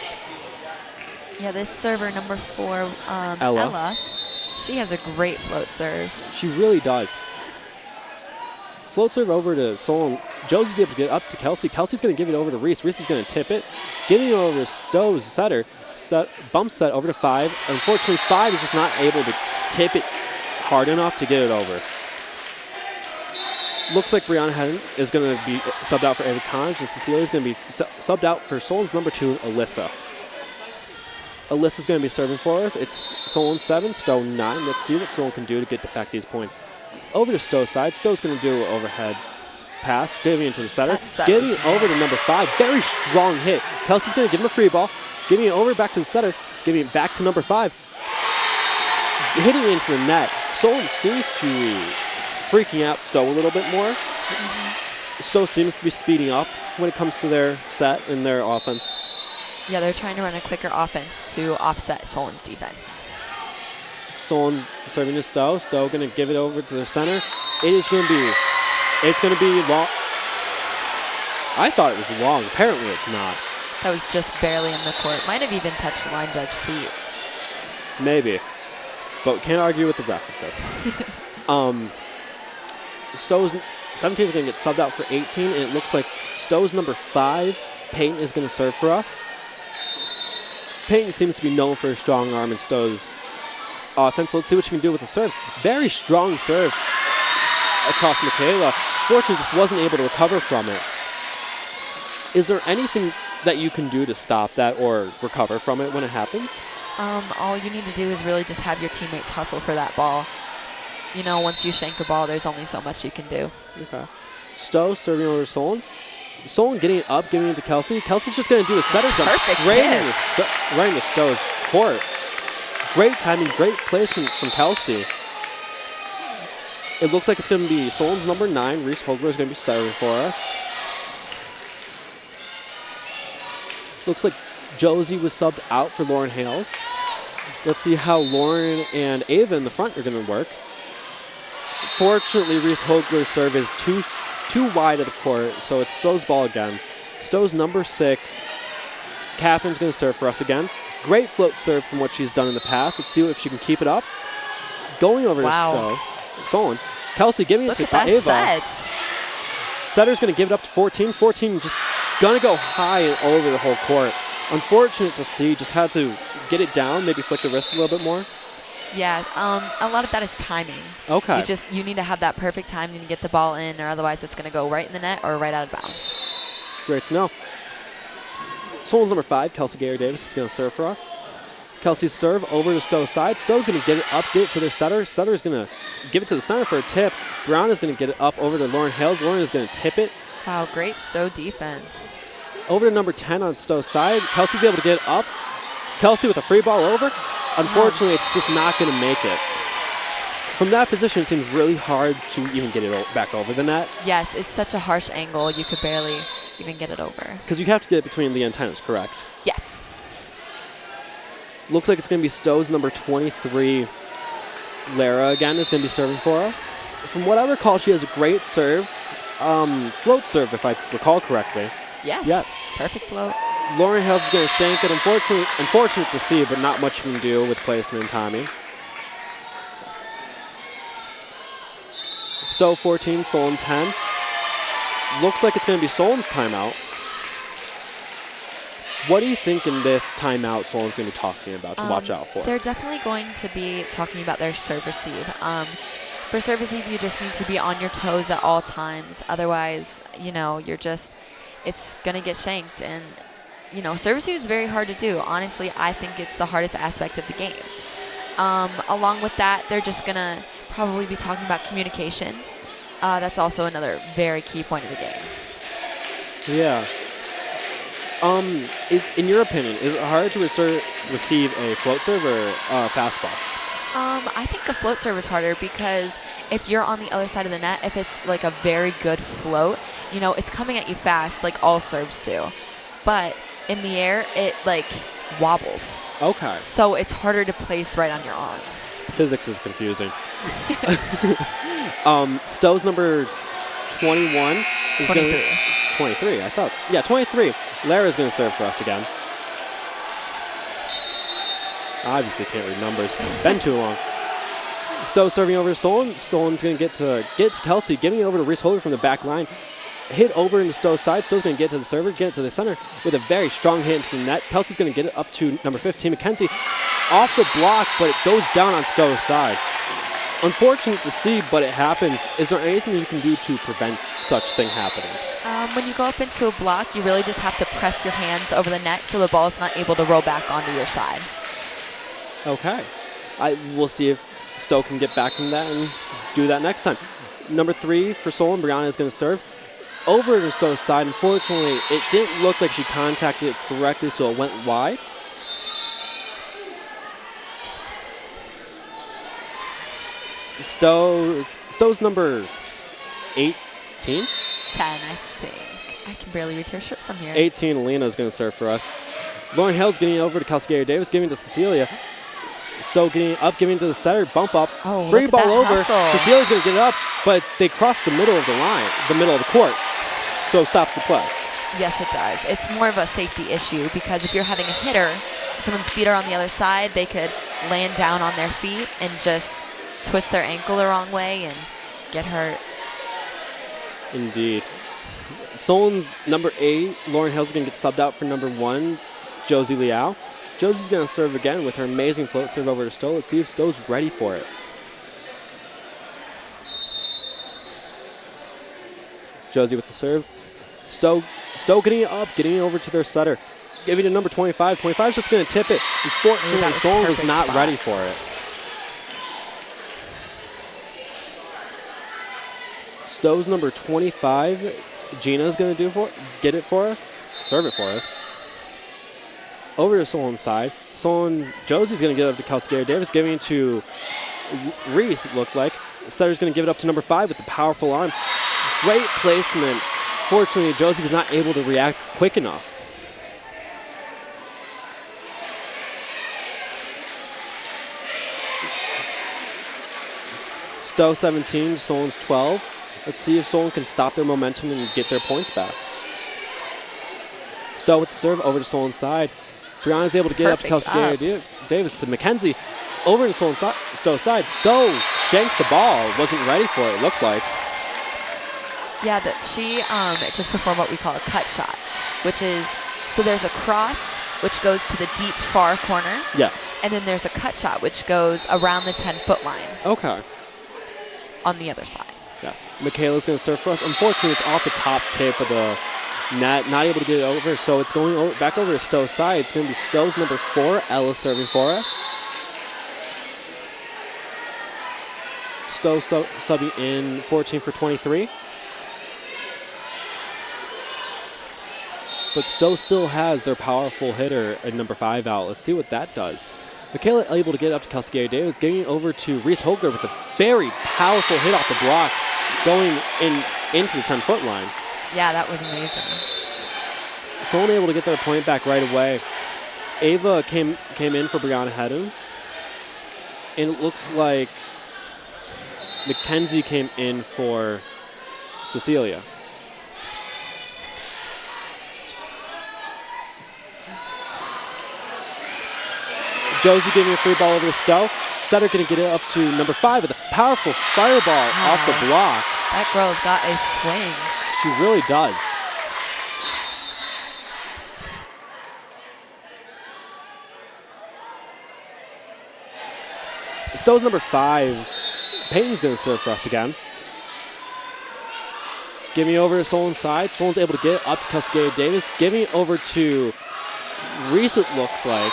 Yeah, this server, number 4, Ella. Ella, she has a great float serve. She really does. Float serve over to Solon. Josie's able to get up to Kelsey. Kelsey's going to give it over to Reese. Reese is going to tip it. Giving it over to Stow's setter. Bump set over to 5. Unfortunately, 5 is just not able to tip it hard enough to get it over. Looks like Brianna Hedden is going to be subbed out for Ava Connors, and Cecilia is going to be subbed out for Solon's number 2, Alyssa. Alyssa's going to be serving for us. It's Solon 7, Stow 9. Let's see what Solon can do to get back these points. Over to Stow's side. Stow's going to do an overhead pass, giving it to the setter. Giving it over to number 5. Very strong hit. Kelsey's going to give him a free ball. Giving it over back to the setter. Giving it back to number 5. Hitting it into the net. Solon seems to be freaking out Stow a little bit more. Stow seems to be speeding up when it comes to their set and their offense. Yeah, they're trying to run a quicker offense to offset Solon's defense. Solon serving to Stow. Stow going to give it over to the center. It's going to be long. I thought it was long. Apparently it's not. That was just barely in the court. Might have even touched the line judge's feet. Maybe. But can't argue with the ref with this. Stow's 17 is going to get subbed out for 18, and it looks like Stow's number 5, Peyton, is going to serve for us. Peyton seems to be known for a strong arm in Stow's offense. So let's see what she can do with the serve. Very strong serve across Michaela. Fortunately, just wasn't able to recover from it. Is there anything that you can do to stop that or recover from it when it happens? All you need to do is really just have your teammates hustle for that ball. You know, once you shank a ball, there's only so much you can do. Okay. Stow serving over to Solon. Solon getting it up, giving it to Kelsey. Kelsey's just going to do a setter jump straight into Stow's court. Great timing, great placement from Kelsey. It looks like it's going to be Solon's number 9. Reese Holger is going to be serving for us. Looks like Josie was subbed out for Lauren Hales. Let's see how Lauren and Ava in the front are going to work. Fortunately, Reese Holger's serve is too wide of the court, so it's Stow's ball again. Stow's number 6. Catherine's going to serve for us again. Great float serve from what she's done in the past. Let's see if she can keep it up. Going over to Stow. Solon. Kelsey giving it to Ava. Set. Setter's going to give it up to 14. 14 just going to go high and over the whole court. Unfortunate to see. Just had to get it down, maybe flick the wrist a little bit more. Yeah, a lot of that is timing. Okay. You need to have that perfect timing to get the ball in, or otherwise it's going to go right in the net or right out of bounds. Great to know. Solon's number 5, Kelsey Gary-Davis, is going to serve for us. Kelsey's serve over to Stow's side. Stow's going to get it up, get it to their setter. Setter's going to give it to the center for a tip. Brown is going to get it up over to Lauren Hales. Lauren is going to tip it. Wow, great Stow defense. Over to number 10 on Stow's side. Kelsey's able to get it up. Kelsey with a free ball over. Unfortunately, it's just not going to make it. From that position, it seems really hard to even get it back over the net. Yes, it's such a harsh angle. You could barely even get it over. Because you have to get it between the antennas, correct? Yes. Looks like it's going to be Stow's number 23, Lara, again, is going to be serving for us. From what I recall, she has a great serve. Float serve, if I recall correctly. Yes. Yes. Perfect float. Lauren Hales is going to shank it. Unfortunate to see, but not much you can do with placement and timing. Stow 14, Solon 10. Looks like it's going to be Solon's timeout. What do you think in this timeout Solon's going to be talking about to watch out for? They're definitely going to be talking about their serve receive. For serve receive, you just need to be on your toes at all times. Otherwise, it's going to get shanked. And, serve receive is very hard to do. Honestly, I think it's the hardest aspect of the game. Along with that, they're just going to probably be talking about communication. That's also another very key point of the game. Yeah. In your opinion, is it hard to receive a float serve or a fastball? I think a float serve is harder because if you're on the other side of the net, if it's like a very good float, it's coming at you fast like all serves do. But in the air, it wobbles. Okay. So it's harder to place right on your arms. Physics is confusing. Stow's number 21 is 23. 23, I thought. Yeah, 23. Lara's going to serve for us again. Obviously can't read numbers. Been too long. Stow serving over to Solon. Solon's going to get to Kelsey, giving it over to Reese Holder from the back line. Hit over into Stow's side. Stow's going to get to the server, get it to the center with a very strong hit into the net. Kelsey's going to get it up to number 15, Mackenzie. Off the block, but it goes down on Stow's side. Unfortunate to see, but it happens. Is there anything you can do to prevent such thing happening? When you go up into a block, you really just have to press your hands over the net so the ball is not able to roll back onto your side. Okay. We'll see if Stow can get back from that and do that next time. Number 3 for Solon, Brianna is going to serve. Over to Stow's side. Unfortunately, it didn't look like she contacted it correctly, so it went wide. Stow's number 18? 10, I think. I can barely read her shirt from here. 18, Alina is going to serve for us. Lauren Hale's getting over to Kelsey Gary-Davis, giving to Cecilia. Stow getting up, giving to the setter, bump up, free ball over. Cecilia's going to get it up, but they cross the middle of the line, the middle of the court, so stops the play. Yes, it does. It's more of a safety issue because if you're having a hitter, someone's feet are on the other side, they could land down on their feet and just twist their ankle the wrong way and get hurt. Indeed. Solon's number 8, Lauren Hale's going to get subbed out for number 1, Josie Liao. Josie's going to serve again with her amazing float serve over to Stow. Let's see if Stow's ready for it. Josie with the serve. Stow getting it up, getting it over to their setter. Giving it to number 25. 25's just going to tip it. Unfortunately, Solon was not ready for it. Stow's number 25, Gina's going to get it for us, serve it for us. Over to Solon's side. Josie's going to get it up to Kelsey Gary-Davis, giving it to Reese, it looked like. Setter's going to give it up to number 5 with the powerful arm. Great placement. Fortunately, Josie was not able to react quick enough. Stow 17, Solon's 12. Let's see if Solon can stop their momentum and get their points back. Stow with the serve over to Solon's side. Brianna's able to get it up to Kelsey Gary-Davis to Mackenzie. Over to Stow's side. Stow shanked the ball. Wasn't ready for it, looked like. Yeah, that she just performed what we call a cut shot, which is, so there's a cross, which goes to the deep far corner. Yes. And then there's a cut shot, which goes around the 10-foot line. Okay. On the other side. Yes. Michaela's going to serve for us. Unfortunately, it's off the top tip of the not able to get it over. So it's going back over to Stowe's side. It's going to be Stowe's number 4, Ella, serving for us. Stowe subbing in 14 for 23. But Stowe still has their powerful hitter at number 5 out. Let's see what that does. Michaela able to get up to Kelsey Gay-Davis, getting over to Reese Hogler with a very powerful hit off the block, going into the 10-foot line. Yeah, that was amazing. Solon able to get their point back right away. Ava came in for Brianna Hedden. And it looks like Mackenzie came in for Cecilia. Josie giving a free ball over to Stowe. Setter going to get it up to number 5 with a powerful fireball off the block. That girl's got a swing. She really does. Stowe's number 5. Peyton's going to serve for us again. Giving over to Solon's side. Solon's able to get up to Kelsey Davis. Giving it over to Reese, it looks like.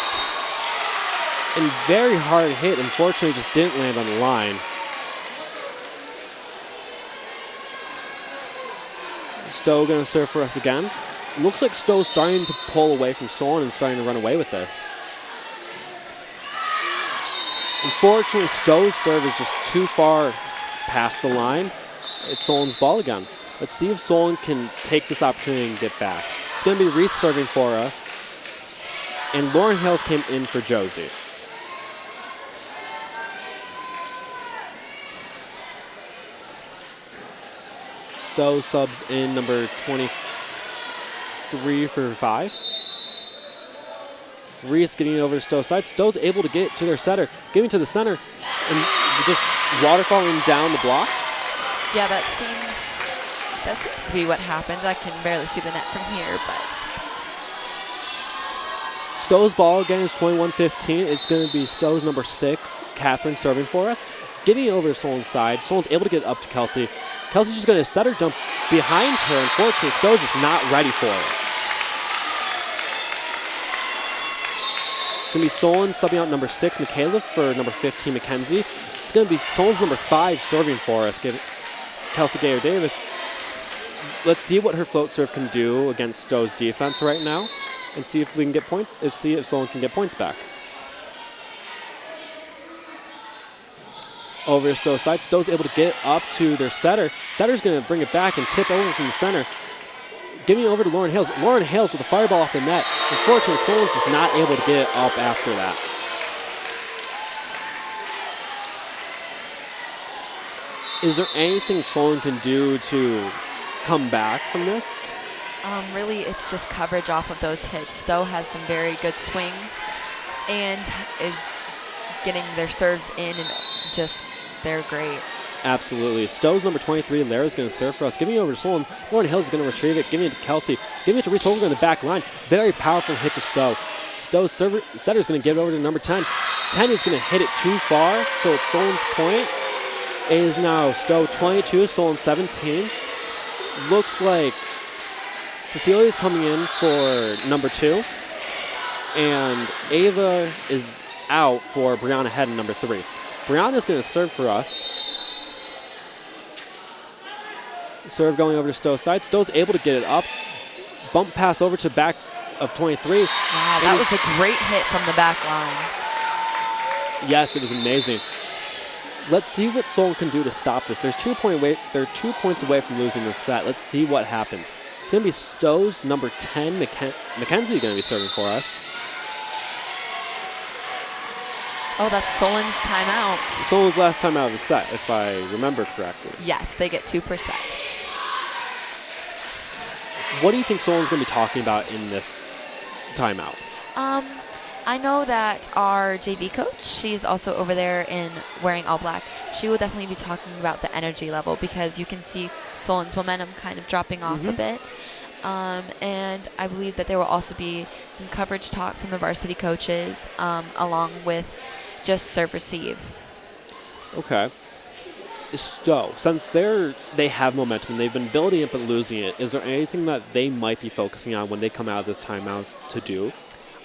And very hard hit. Unfortunately, just didn't land on the line. Stowe going to serve for us again. Looks like Stowe's starting to pull away from Solon and starting to run away with this. Unfortunately, Stowe's serve is just too far past the line. It's Solon's ball again. Let's see if Solon can take this opportunity and get back. It's going to be Reese serving for us. And Lauren Hales came in for Josie. Stowe subs in number 23 for 5. Reese getting it over to Stowe's side. Stowe's able to get to their setter, giving to the center, and just waterfalling down the block. Yeah, that seems to be what happened. I can barely see the net from here, but Stowe's ball again is 21-15. It's going to be Stowe's number 6, Catherine, serving for us. Getting it over to Solon's side. Solon's able to get up to Kelsey. Kelsey's just going to set her jump behind her. Unfortunately, Stowe's just not ready for it. It's going to be Solon subbing out number 6, Michaela, for number 15, Mackenzie. It's going to be Solon's number 5 serving for us, Kelsey Gayer-Davis. Let's see what her float serve can do against Stowe's defense right now, and see if we can get see if Solon can get points back. Over to Stowe's side. Stowe's able to get up to their setter. Setter's going to bring it back and tip over from the center. Giving it over to Lauren Hales. Lauren Hales with a fireball off the net. Unfortunately, Solon's just not able to get it up after that. Is there anything Solon can do to come back from this? Really, it's just coverage off of those hits. Stowe has some very good swings and is getting their serves in, and just they're great. Absolutely. Stowe's number 23, Lara's going to serve for us. Giving it over to Solon. Lauren Hills is going to retrieve it. Giving it to Kelsey. Giving it to Reese Holger on the back line. Very powerful hit to Stowe. Stowe's setter is going to give it over to number 10. 10 is going to hit it too far, so it's Solon's point. It is now Stowe 22, Solon 17. Looks like Cecilia's coming in for number 2. And Ava is out for Brianna Hedden, number 3. Brianna's going to serve for us. Serve going over to Stowe's side. Stowe's able to get it up. Bump pass over to back of 23. Wow, that was a great hit from the back line. Yes, it was amazing. Let's see what Solon can do to stop this. They're 2 points away from losing this set. Let's see what happens. It's going to be Stowe's number 10, Mackenzie, going to be serving for us. Oh, that's Solon's timeout. Solon's last time out of the set, if I remember correctly. Yes, they get 2%. What do you think Solon's going to be talking about in this timeout? I know that our JV coach, she's also over there in wearing all black. She will definitely be talking about the energy level, because you can see Solon's momentum kind of dropping off a bit. And I believe that there will also be some coverage talk from the varsity coaches, along with just serve receive. Okay. Stow, since they have momentum and they've been building it but losing it, is there anything that they might be focusing on when they come out of this timeout to do?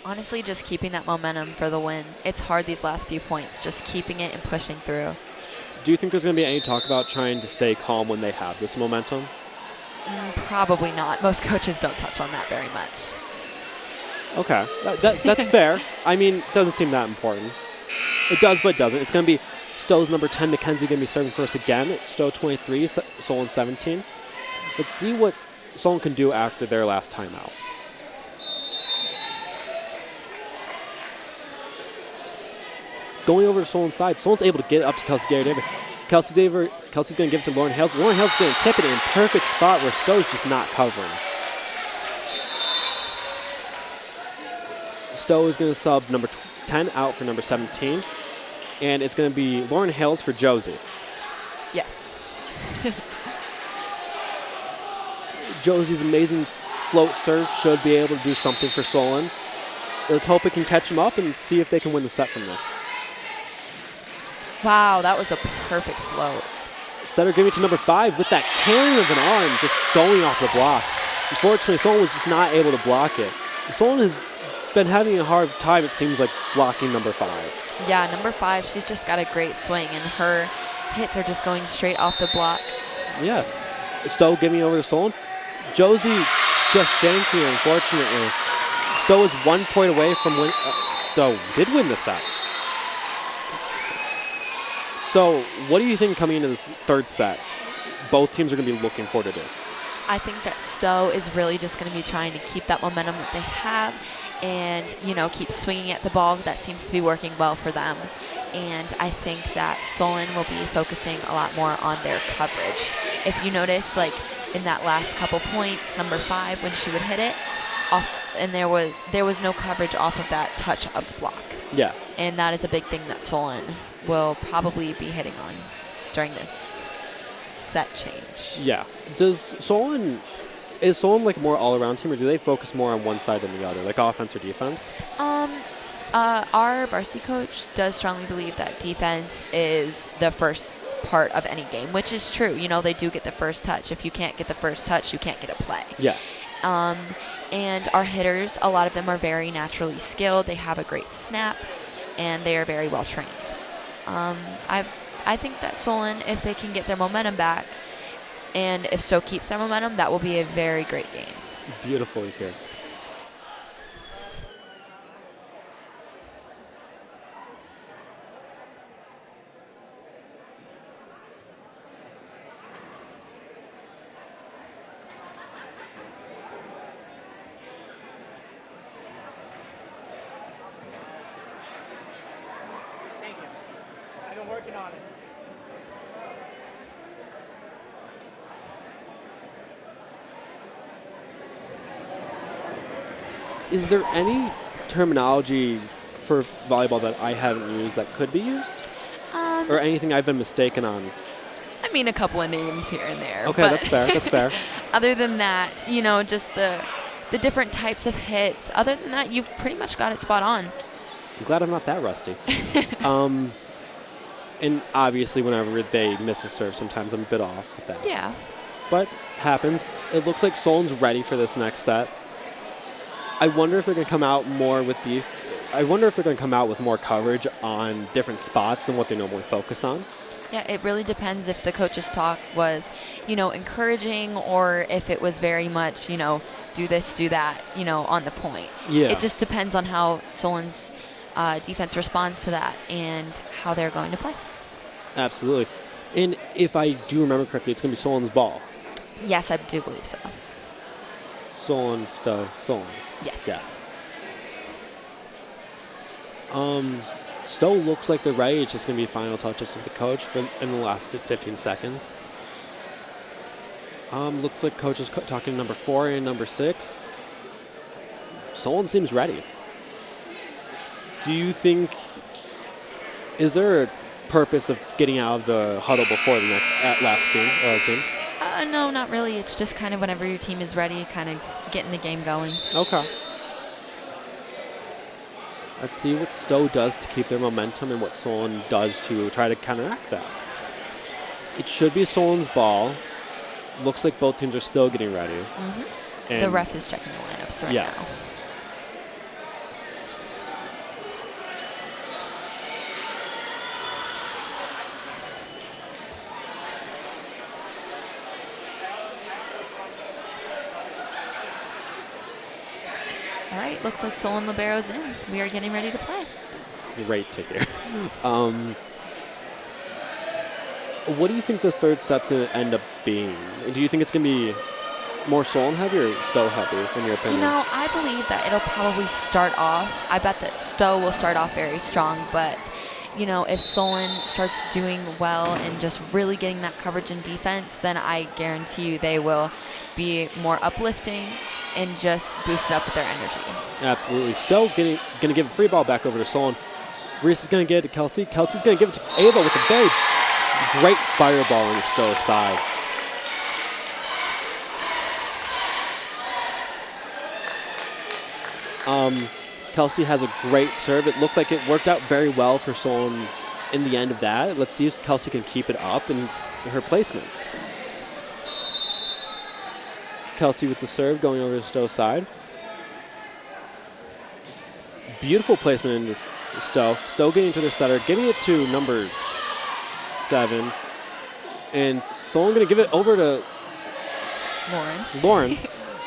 Honestly, just keeping that momentum for the win. It's hard these last few points, just keeping it and pushing through. Do you think there's going to be any talk about trying to stay calm when they have this momentum? Probably not. Most coaches don't touch on that very much. Okay, that's fair. I mean, it doesn't seem that important. It does, but it doesn't. It's going to be Stow's number 10, Mackenzie, going to be serving first again. Stow 23, Solon 17. Let's see what Solon can do after their last timeout. Going over to Solon's side, Solon's able to get up to Kelsey David. Kelsey's going to give it to Lauren Hales. Lauren Hales is going to tip it in a perfect spot where Stow's just not covering. Stow is going to sub number 10 out for number 17. And it's going to be Lauren Hales for Josie. Yes. Josie's amazing float serve should be able to do something for Solon. Let's hope it can catch him up and see if they can win the set from this. Wow, that was a perfect float. Setter giving it to number 5 with that cannon of an arm just going off the block. Unfortunately, Solon was just not able to block it. Solon has been having a hard time, it seems like, blocking number 5. Yeah, number 5, she's just got a great swing, and her hits are just going straight off the block. Yes. Stow giving over to Solon. Josie just shanking, unfortunately. Stow is 1 point away from win. Stow did win the set. So, what do you think coming into this third set both teams are going to be looking for to do? I think that Stow is really just going to be trying to keep that momentum that they have and, keep swinging at the ball. That seems to be working well for them. And I think that Solon will be focusing a lot more on their coverage. If you notice, in that last couple points, number 5, when she would hit it, and there was no coverage off of that touch of the block. Yes. And that is a big thing that Solon will probably be hitting on during this set change. Yeah. Is Solon like a more all-around team, or do they focus more on one side than the other, like offense or defense? Our varsity coach does strongly believe that defense is the first part of any game, which is true. They do get the first touch. If you can't get the first touch, you can't get a play. Yes. And our hitters, a lot of them are very naturally skilled. They have a great snap, and they are very well trained. I think that Solon, if they can get their momentum back, and if Stow keeps their momentum, that will be a very great game. Beautiful here. Thank you. I've been working on it. Is there any terminology for volleyball that I haven't used that could be used? Or anything I've been mistaken on? I mean, a couple of names here and there. Okay, that's fair. That's fair. Other than that, just the different types of hits. Other than that, you've pretty much got it spot on. I'm glad I'm not that rusty. And obviously, whenever they miss a serve, sometimes I'm a bit off with that. Yeah. But happens. It looks like Solon's ready for this next set. I wonder if they're going to come out more with I wonder if they're going to come out with more coverage on different spots than what they normally focus on. Yeah, it really depends if the coach's talk was, encouraging, or if it was very much, do this, do that, on the point. Yeah. It just depends on how Solon's defense responds to that and how they're going to play. Absolutely. And if I do remember correctly, it's going to be Solon's ball. Yes, I do believe so. Solon, Stow, Solon. Yes. Yes. Stow looks like they're ready. It's just going to be final touches with the coach in the last 15 seconds. Looks like coach is talking to number 4 and number 6. Solon seems ready. Do you think, is there a purpose of getting out of the huddle before the last team? No, not really. It's just kind of whenever your team is ready, kind of getting the game going. Okay. Let's see what Stow does to keep their momentum and what Solon does to try to counteract that. It should be Solon's ball. Looks like both teams are still getting ready. The ref is checking the lineups right now. All right, looks like Solon Libero's in. We are getting ready to play. Great to hear. What do you think this third set's going to end up being? Do you think it's going to be more Solon heavy or Stow heavy, in your opinion? You know, I believe that it'll probably start off. I bet that Stow will start off very strong, but you know, if Solon starts doing well and just really getting that coverage and defense, then I guarantee you they will be more uplifting and just boost it up with their energy. Absolutely. Stow going to give a free ball back over to Solon. Reese is going to get it to Kelsey. Kelsey's going to give it to Ava with a very great fireball on the Stow side. Kelsey has a great serve. It looked like it worked out very well for Solon in the end of that. Let's see if Kelsey can keep it up in her placement. Kelsey with the serve going over to Stow's side. Beautiful placement into Stow. Stow getting to their setter, giving it to number 7. And Solon going to give it over to Lauren.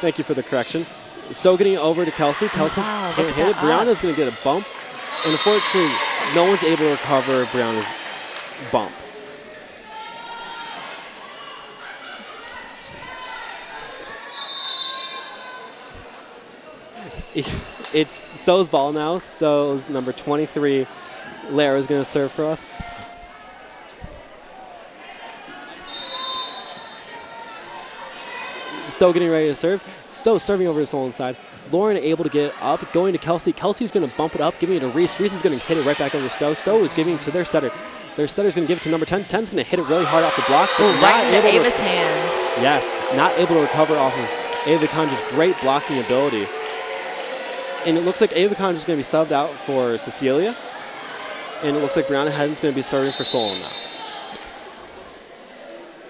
Thank you for the correction. Stow getting it over to Kelsey. Kelsey can't hit it. Brianna's going to get a bump. And unfortunately, no one's able to recover Brianna's bump. It's Stow's ball now. Stow's number 23. Lara's going to serve for us. Stow getting ready to serve. Stow serving over to Solon's side. Lauren able to get it up, going to Kelsey. Kelsey's going to bump it up, giving it to Reese. Reese is going to hit it right back over to Stow. Stow is giving it to their setter. Their setter's going to give it to number 10. 10's going to hit it really hard off the block. Right into Ava's hands. Yes, not able to recover off of Ava Conj's great blocking ability. And it looks like Ava Conj is going to be subbed out for Cecilia. And it looks like Brianna Haddon's going to be serving for Solon now.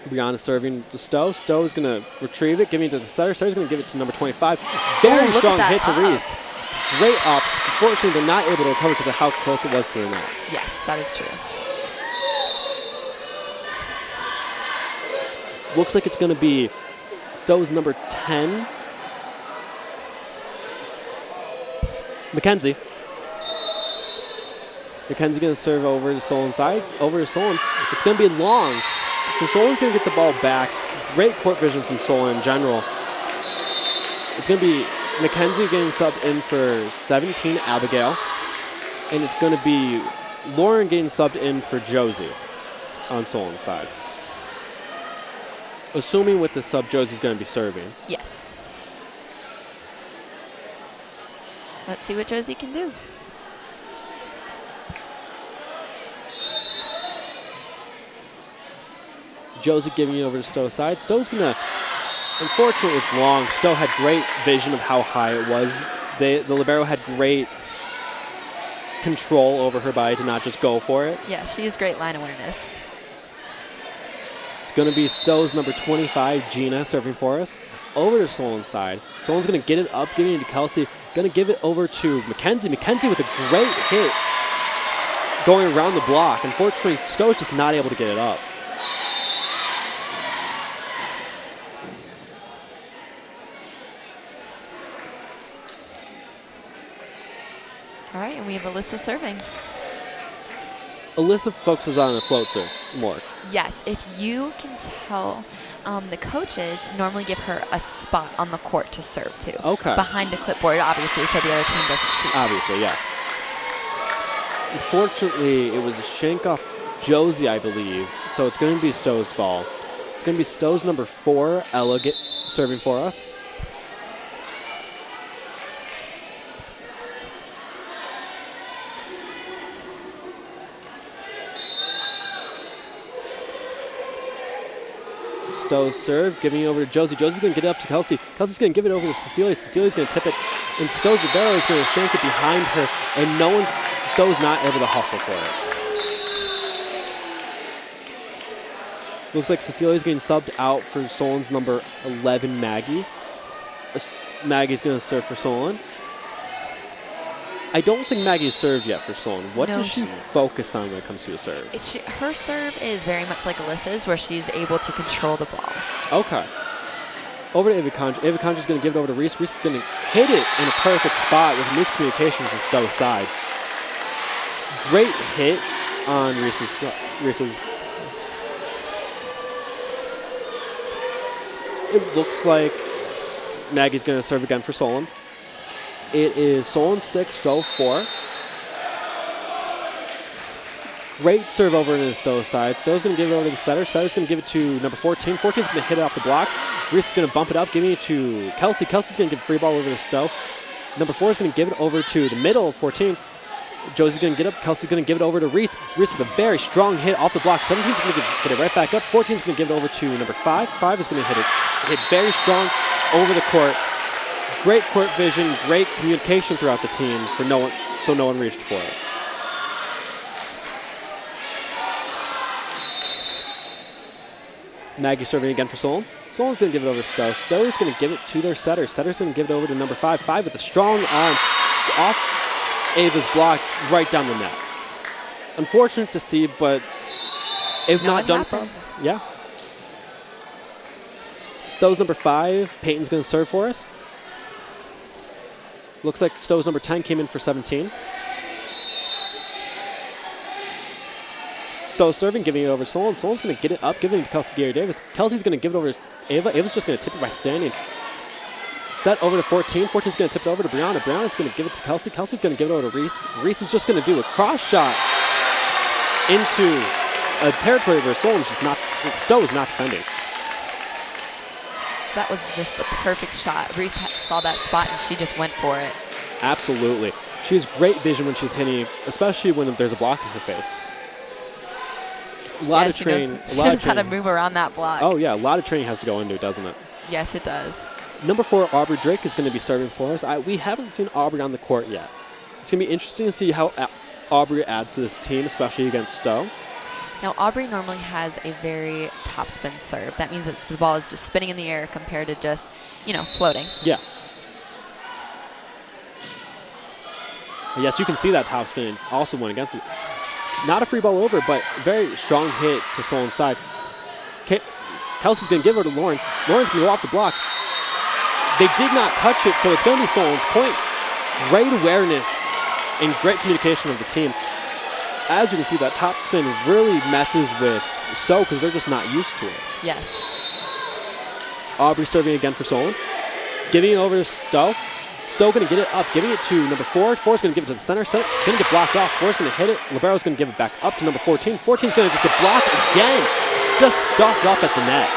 Brianna serving to Stow. Stow is going to retrieve it, giving it to the setter. Setter's going to give it to number 25. Very strong hit to Reese. Great up. Unfortunately, they're not able to recover because of how close it was to the net. Yes, that is true. Looks like it's going to be Stow's number 10. Mackenzie. Mackenzie going to serve over to Solon's side. Over to Solon. It's going to be long. So Solon's going to get the ball back. Great court vision from Solon in general. It's going to be Mackenzie getting subbed in for 17, Abigail. And it's going to be Lauren getting subbed in for Josie on Solon's side. Assuming with the sub, Josie's going to be serving. Yes. Let's see what Josie can do. Josie giving it over to Stow's side. Stow's going to, unfortunately, it's long. Stow had great vision of how high it was. The libero had great control over her body to not just go for it. Yeah, she has great line awareness. It's going to be Stow's number 25, Gina, serving for us. Over to Solon's side. Solon's going to get it up, giving it to Kelsey. Going to give it over to Mackenzie. Mackenzie with a great hit going around the block. Unfortunately, Stow's just not able to get it up. All right, and we have Alyssa serving. Alyssa focuses on the float serve more. Yes, if you can tell, the coaches normally give her a spot on the court to serve to. Okay. Behind a clipboard, obviously, so the other team doesn't see. Obviously, yes. Unfortunately, it was a shank off Josie, I believe, so it's going to be Stow's ball. It's going to be Stow's number 4, Ella, serving for us. Stow's serve, giving it over to Josie. Josie's going to get it up to Kelsey. Kelsey's going to give it over to Cecilia. Cecilia's going to tip it. And Stow's libero is going to shank it behind her. And Stow's not able to hustle for it. Looks like Cecilia's getting subbed out for Solon's number 11, Maggie. Maggie's going to serve for Solon. I don't think Maggie's served yet for Solon. What No, does she she's- focus on when it comes to a serve? Her serve is very much like Alyssa's, where she's able to control the ball. Okay. Over to Ava Conj. Ava Conj is going to give it over to Reese. Reese is going to hit it in a perfect spot with miscommunication from Stowe's side. Great hit on Reese's. It looks like Maggie's going to serve again for Solon. It is Solon 6, Stowe 4. Great serve over to the Stowe side. Stowe's going to give it over to the setter. Setter's going to give it to number 14. 14's going to hit it off the block. Reese is going to bump it up, giving it to Kelsey. Kelsey's going to give a free ball over to Stowe. Number 4 is going to give it over to the middle of 14. Josie's going to get up. Kelsey's going to give it over to Reese. Reese with a very strong hit off the block. 17's going to get it right back up. 14's going to give it over to number 5. 5 is going to hit very strong over the court. Great court vision, great communication throughout the team for no one reached for it. Maggie serving again for Solon. Solon's going to give it over to Stowe. Stowe's going to give it to their setter. Setter's going to give it over to number 5. 5 with a strong arm off Ava's block right down the net. Unfortunate to see, but if Now not it done happens. yeah. Stowe's number 5. Peyton's going to serve for us. Looks like Stowe's number 10 came in for 17. Stowe serving, giving it over to Solon. Solon's going to get it up, giving it to Kelsey Gary Davis. Kelsey's going to give it over to Ava. Ava's just going to tip it by standing. Set over to 14. 14's going to tip it over to Brianna. Brianna's going to give it to Kelsey. Kelsey's going to give it over to Reese. Reese is just going to do a cross shot into a territory where Stowe is not defending. That was just the perfect shot. Reese saw that spot and she just went for it. Absolutely. She has great vision when she's hitting, especially when there's a block in her face. A lot of training. She knows how to move around that block. Oh, yeah. A lot of training has to go into it, doesn't it? Yes, it does. Number 4, Aubrey Drake is going to be serving for us. We haven't seen Aubrey on the court yet. It's going to be interesting to see how Aubrey adds to this team, especially against Stowe. Now, Aubrey normally has a very topspin serve. That means that the ball is just spinning in the air compared to just, floating. Yeah. Yes, you can see that topspin also went against it. Not a free ball over, but very strong hit to Solon's side. Kelsey's going to give her to Lauren. Lauren's going to go off the block. They did not touch it, so it's going to be Solon's point. Great awareness and great communication of the team. As you can see, that topspin really messes with Stowe because they're just not used to it. Yes. Aubrey serving again for Solon. Giving it over to Stowe. Stowe going to get it up, giving it to number 4. 4's going to give it to the center. Center going to get blocked off. 4's going to hit it. Libero's going to give it back up to number 14. 14's going to just get blocked again. Just stuffed up at the net.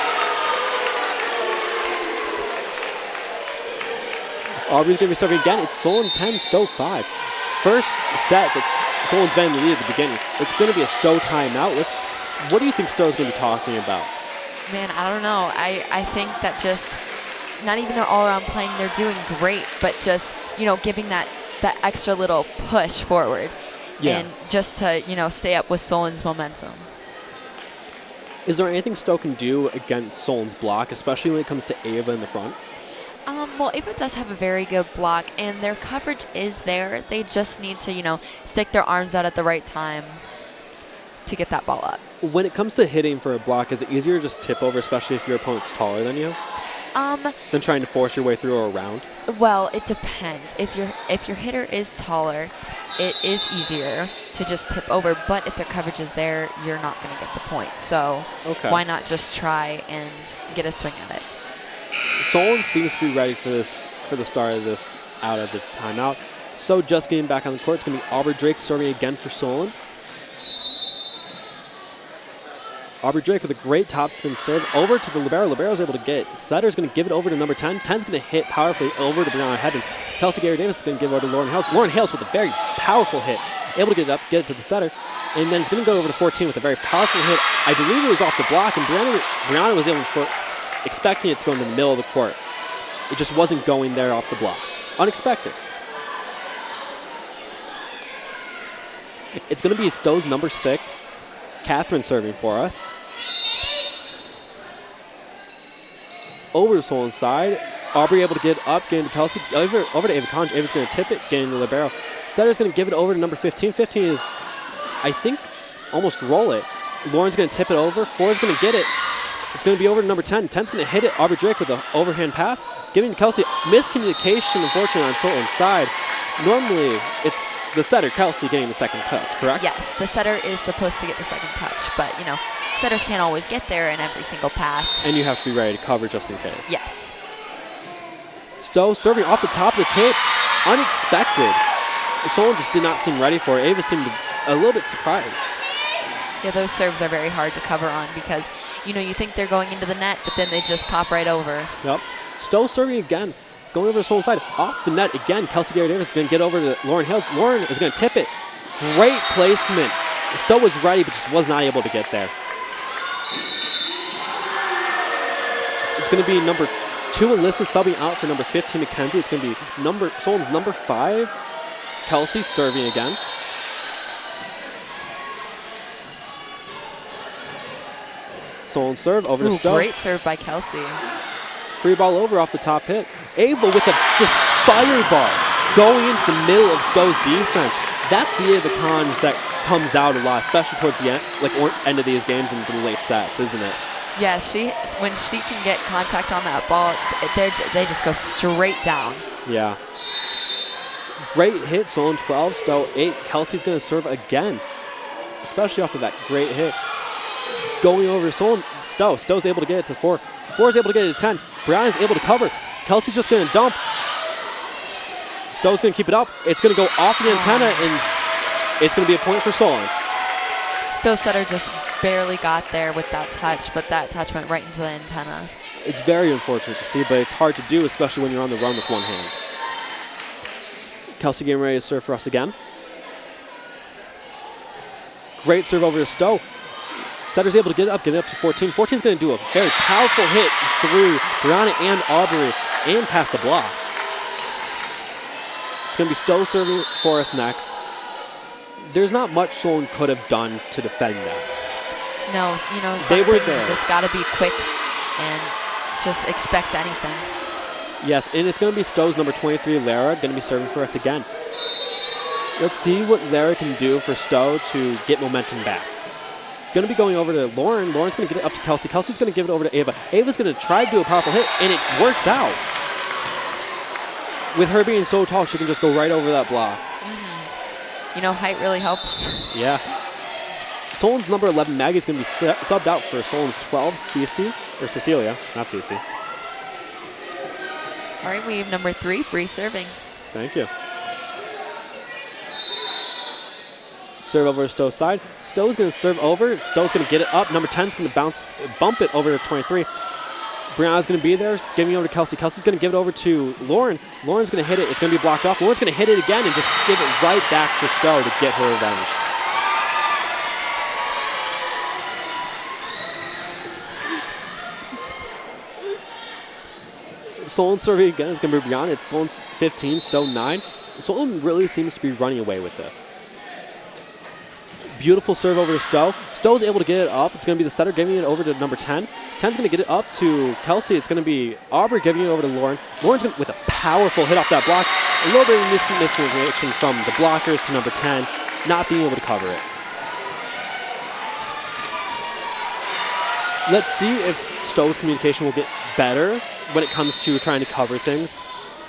Aubrey's going to be serving again. It's Solon 10, Stowe 5. First set that's Solon's been in the lead at the beginning. It's going to be a Stowe timeout. What do you think Stowe's going to be talking about? Man, I don't know. I think that just not even their all-around playing, they're doing great, but just, giving that extra little push forward. Yeah. And just to, stay up with Solon's momentum. Is there anything Stowe can do against Solon's block, especially when it comes to Ava in the front? Well, Ava does have a very good block, and their coverage is there. They just need to, stick their arms out at the right time to get that ball up. When it comes to hitting for a block, is it easier to just tip over, especially if your opponent's taller than you, than trying to force your way through or around? Well, it depends. If your hitter is taller, it is easier to just tip over. But if their coverage is there, you're not going to get the point. So why not just try and get a swing at it? Solon seems to be ready for the start of this out of the timeout. So just getting back on the court, it's going to be Aubrey Drake serving again for Solon. Aubrey Drake with a great topspin serve over to the libero. Libero's able to get it. Setter's going to give it over to number 10. 10's going to hit powerfully over to Brianna Hedden. Kelsey Gary Davis is going to give it over to Lauren Hales. Lauren Hales with a very powerful hit. Able to get it up, get it to the setter. And then it's going to go over to 14 with a very powerful hit. I believe it was off the block, and Brianna was able to, expecting it to go in the middle of the court. It just wasn't going there off the block. Unexpected. It's going to be Stowe's number 6. Catherine serving for us. over to Solon's side. Aubrey able to get up, getting to Kelsey. Over to Ava Conj. Ava's going to tip it, getting the libero. Setter's going to give it over to number 15. 15 is, I think, almost roll it. Lauren's going to tip it over. 4 is going to get it. It's going to be over to number 10. 10's going to hit it. Aubrey Drake with an overhand pass. Giving to Kelsey. Miscommunication, unfortunately, on Solon's side. Normally, it's the setter, Kelsey, getting the second touch, correct? Yes, the setter is supposed to get the second touch, but, you know, setters can't always get there in every single pass. And you have to be ready to cover just in case. Yes. Stowe serving off the top of the tape. Unexpected. Solon just did not seem ready for it. Ava seemed a little bit surprised. Yeah, those serves are very hard to cover on because, you know, you think they're going into the net, but then they just pop right over. Yep. Stowe serving again. Going over to Solon's side. Off the net again. Kelsey Gary Davis is going to get over to Lauren Hales. Lauren is going to tip it. Great placement. Stowe was ready, but just was not able to get there. It's going to be number 2, Alyssa subbing out for number 15, Mackenzie. It's going to be Solon's number 5, Kelsey, serving again. Solon serve over to Stowe. Great serve by Kelsey. Free ball over off the top hit. Ava with a just fireball going into the middle of Stowe's defense. That's the Ava Conj that comes out a lot, especially towards the end, end of these games in the late sets, isn't it? Yeah, when she can get contact on that ball, they just go straight down. Yeah. Great hit, Solon 12, Stowe 8. Kelsey's going to serve again, especially after that great hit. Going over to Solon, Stowe. Stowe's able to get it to 4. 4 is able to get it to 10. Brown is able to cover. Kelsey's just going to dump. Stowe's going to keep it up. It's going to go off the antenna, and it's going to be a point for Solon. Stowe's setter just barely got there with that touch, but that touch went right into the antenna. It's very unfortunate to see, but it's hard to do, especially when you're on the run with one hand. Kelsey getting ready to serve for us again. Great serve over to Stowe. Setter's able to get it up to 14. 14's going to do a very powerful hit through Brianna and Aubrey and past the block. It's going to be Stowe serving for us next. There's not much Solon could have done to defend that. No, you know, They were things there. You just got to be quick and just expect anything. Yes, and it's going to be Stowe's number 23, Lara, going to be serving for us again. Let's see what Lara can do for Stowe to get momentum back. Going to be going over to Lauren. Lauren's going to get it up to Kelsey. Kelsey's going to give it over to Ava. Ava's going to try to do a powerful hit, and it works out. With her being so tall, she can just go right over that block. You know, height really helps. Yeah. Solon's number 11, Maggie's going to be subbed out for Solon's 12, Cecilia, not Cece. All right, we have number 3, Bree serving. Thank you. Serve over to Stowe's side. Stowe's going to serve over. Stowe's going to get it up. Number 10's going to bump it over to 23. Brianna's going to be there, giving it over to Kelsey. Kelsey's going to give it over to Lauren. Lauren's going to hit it. It's going to be blocked off. Lauren's going to hit it again and just give it right back to Stowe to get her revenge. Solon serving again is going to be Brianna. It's Solon 15, Stowe 9. Solon really seems to be running away with this. Beautiful serve over to Stowe. Stowe's able to get it up. It's going to be the setter giving it over to number 10. 10's going to get it up to Kelsey. It's going to be Aubrey giving it over to Lauren. Lauren's going to, with a powerful hit off that block. A little bit of miscommunication from the blockers to number 10, not being able to cover it. Let's see if Stowe's communication will get better when it comes to trying to cover things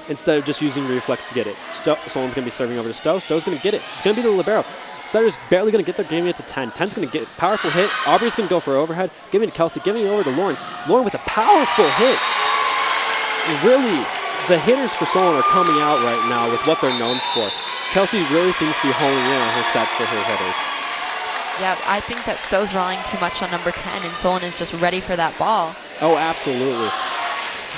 instead of just using reflex to get it. Solon's going to be serving over to Stowe. Stowe's going to get it. It's going to be the libero. Setter's barely going to get there, giving it to 10. 10's going to get a powerful hit. Aubrey's going to go for overhead, giving it to Kelsey, giving it over to Lauren. Lauren with a powerful hit. Really, the hitters for Solon are coming out right now with what they're known for. Kelsey really seems to be honing in on her sets for her hitters. Yeah, I think that Stowe's relying too much on number 10, and Solon is just ready for that ball. Oh, absolutely.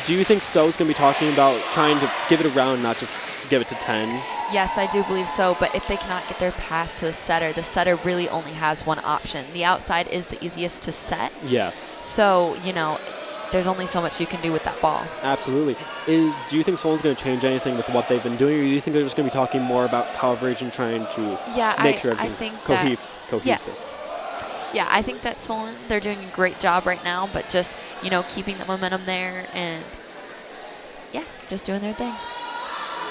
Do you think Stowe's going to be talking about trying to give it around, not just give it to 10? Yes, I do believe so, but if they cannot get their pass to the setter really only has one option. The outside is the easiest to set. Yes. So, you know, there's only so much you can do with that ball. Absolutely. Do you think Solon's going to change anything with what they've been doing, or do you think they're just going to be talking more about coverage and trying to make sure everything's cohesive? Yeah. Yeah, I think that Solon, they're doing a great job right now, but just, keeping the momentum there and, yeah, just doing their thing.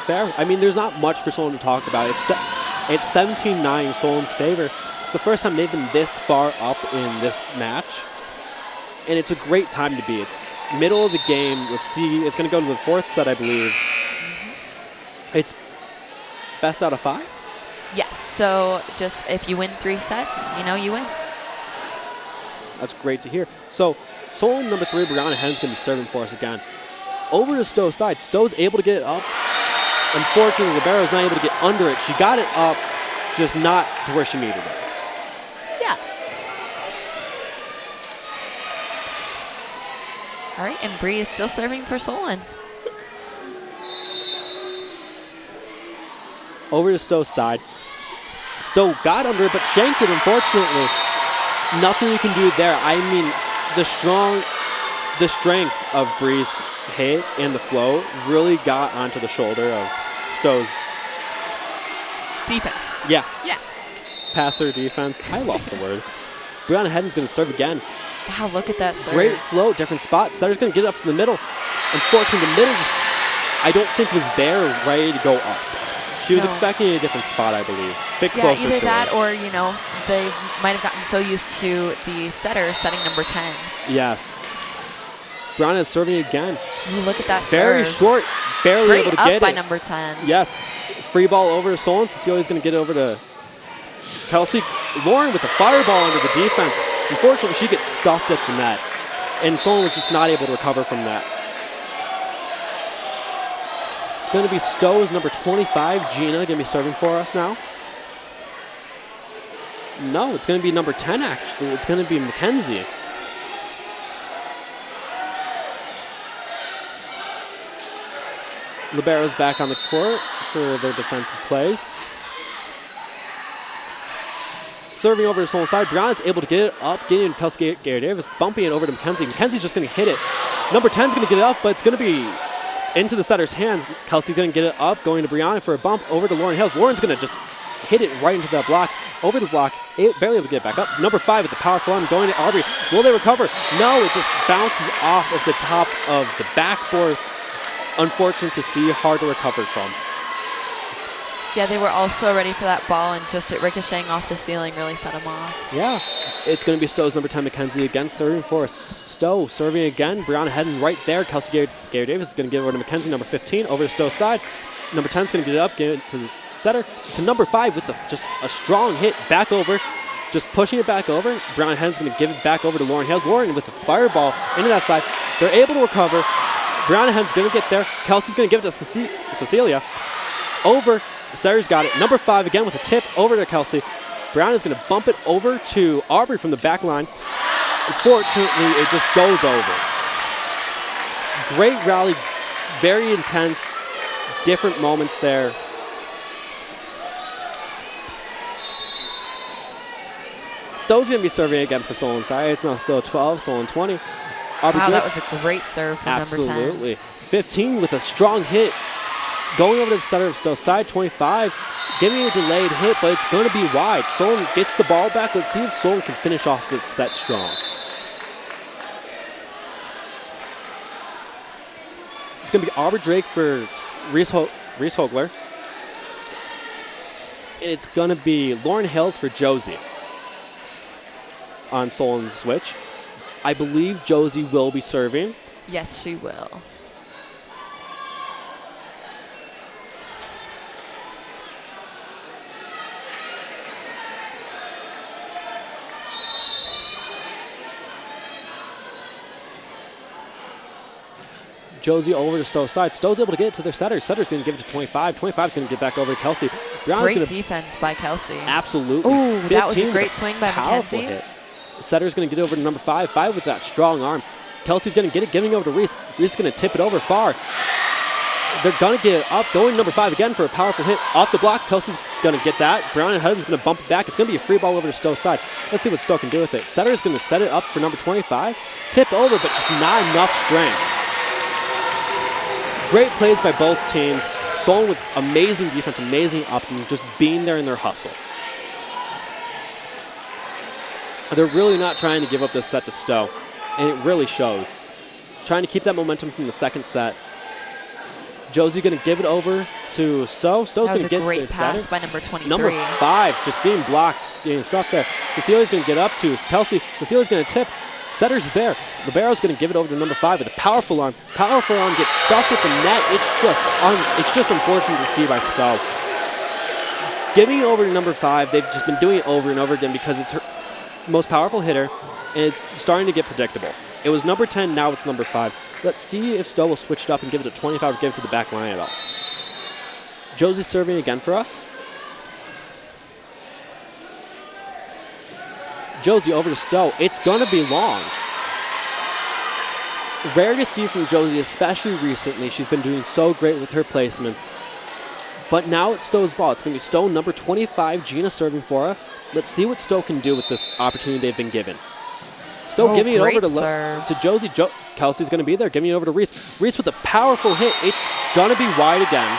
Fair. I mean, there's not much for Solon to talk about. It's 17-9 Solon's favor. It's the first time they've been this far up in this match, and it's a great time to be. It's middle of the game. Let's see. It's going to go to the fourth set, I believe. It's best out of 5? Yes, so just if you win 3 sets, you win. That's great to hear. So Solon number 3, Brianna Hen's going to be serving for us again. Over to Stow's side. Stow's able to get it up. Unfortunately, Libero's not able to get under it. She got it up, just not to where she needed it. Yeah. All right, and Bree is still serving for Solon. Over to Stow's side. Stow got under it, but shanked it, unfortunately. Nothing you can do there. I mean, the strength of Bree's hit and the flow really got onto the shoulder of Stow's defense. Yeah. Yeah. Passer defense. I lost the word. Brianna Hedden's going to serve again. Wow, look at that serve. Great flow, different spot. Setter's going to get it up to the middle. Unfortunately, the middle just, I don't think was there ready to go up. She was expecting a different spot, I believe. Bit closer to either that her. or, they might have gotten so used to the setter setting number 10. Yes. Brianna is serving again. Ooh, look at that Very serve. short, barely Great able to up get by it. number 10. Yes. Free ball over to Solon. Cecilia's going to get it over to Kelsey. Lauren with a fireball under the defense. Unfortunately, she gets stuffed at the net. And Solon was just not able to recover from that. It's going to be Stow's number 25, Gina, going to be serving for us now. No, it's going to be number 10, actually. It's going to be Mackenzie. Libero's back on the court for their defensive plays. Serving over to Solon's side. Brianna's able to get it up, getting it to Kelsey Gary Davis, bumping it over to Mackenzie. Mackenzie's just going to hit it. Number 10's going to get it up, but it's going to be into the setter's hands. Kelsey's going to get it up, going to Brianna for a bump over to Lauren Hales. Lauren's going to just hit it right into that block. Over the block, barely able to get it back up. Number 5 at the powerful arm, going to Aubrey. Will they recover? No, it just bounces off of the top of the backboard. Unfortunate to see, hard to recover from. Yeah, they were also ready for that ball, and just it ricocheting off the ceiling really set them off. Yeah. It's going to be Stow's number 10, Mackenzie, again serving for us. Stow serving again. Brianna Hedden right there. Kelsey Gary Davis is going to give it over to Mackenzie, number 15, over to Stow's side. Number 10 is going to get it up, get it to the setter. To number 5 with just a strong hit back over. Just pushing it back over. Brianna Hedden's going to give it back over to Lauren Hales. Lauren with a fireball into that side. They're able to recover. Brianna Hedden's going to get there. Kelsey's going to give it to Cecilia. Over. Setter's got it. Number 5 again with a tip over to Kelsey. Brianna's going to bump it over to Aubrey from the back line. Unfortunately, it just goes over. Great rally. Very intense. Different moments there. Stow's going to be serving again for Solon side. It's now still 12, Solon 20. Aubrey Wow, that Drix, was a great serve from number 10. absolutely. 15 with a strong hit. Going over to the center of Stow's side, 25. Getting a delayed hit, but it's going to be wide. Solon gets the ball back. Let's see if Solon can finish off this set strong. It's going to be Aubrey Drake for Reese Hogler. And it's going to be Lauren Hales for Josie on Solon's switch. I believe Josie will be serving. Yes, she will. Josie over to Stow's side. Stow's able to get it to their setter. Setter's going to give it to 25. 25's going to get back over to Kelsey. Great defense by Kelsey. Absolutely. Ooh, that was a 15 great with swing by powerful Mackenzie. hit. Setter's going to get over to number 5. 5 with that strong arm. Kelsey's going to get it, giving over to Reese. Reese is going to tip it over far. They're going to get it up, going number 5 again for a powerful hit. Off the block, Kelsey's going to get that. Brown and Hudden's going to bump it back. It's going to be a free ball over to Stow's side. Let's see what Stow can do with it. Setter's going to set it up for number 25. Tip over, but just not enough strength. Great plays by both teams. Solon with amazing defense, amazing ups, and just being there in their hustle. They're really not trying to give up this set to Stow, and it really shows. Trying to keep that momentum from the second set. Josie going to give it over to Stow. Stow's going to get to great the pass setter. by number 23. Number 5 just being blocked, getting stuck there. Cecilia's going to get up to Kelsey. Cecilia's going to tip. Setter's there. Libero's going to give it over to number 5 with a powerful arm. Powerful arm gets stuck with the net. It's just unfortunate to see by Stow. Giving it over to number 5, they've just been doing it over and over again because it's her most powerful hitter, and it's starting to get predictable. It was number 10, now it's number 5. Let's see if Stow will switch it up and give it to 25 or give it to the back line at all. Josie's serving again for us. Josie over to Stow. It's going to be long. Rare to see from Josie, especially recently. She's been doing so great with her placements. But now it's Stow's ball. It's going to be Stow, number 25, Gina serving for us. Let's see what Stow can do with this opportunity they've been given. Stow giving it over to Josie. Kelsey's going to be there, giving it over to Reese. Reese with a powerful hit. It's going to be wide again.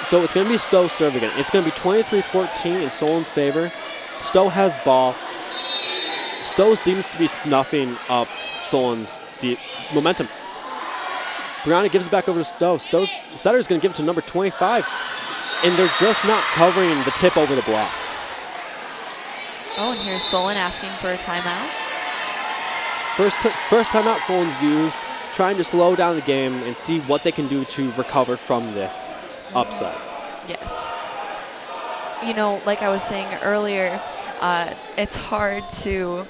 So it's going to be Stow serve again. It's going to be 23-14 in Solon's favor. Stow has ball. Stow seems to be snuffing up Solon's deep momentum. Brianna gives it back over to Stow. Stow's setter is going to give it to number 25, and they're just not covering the tip over the block. Oh, and here's Solon asking for a timeout. First timeout Solon's used, trying to slow down the game and see what they can do to recover from this upset. Yes. You know, like I was saying earlier, it's hard to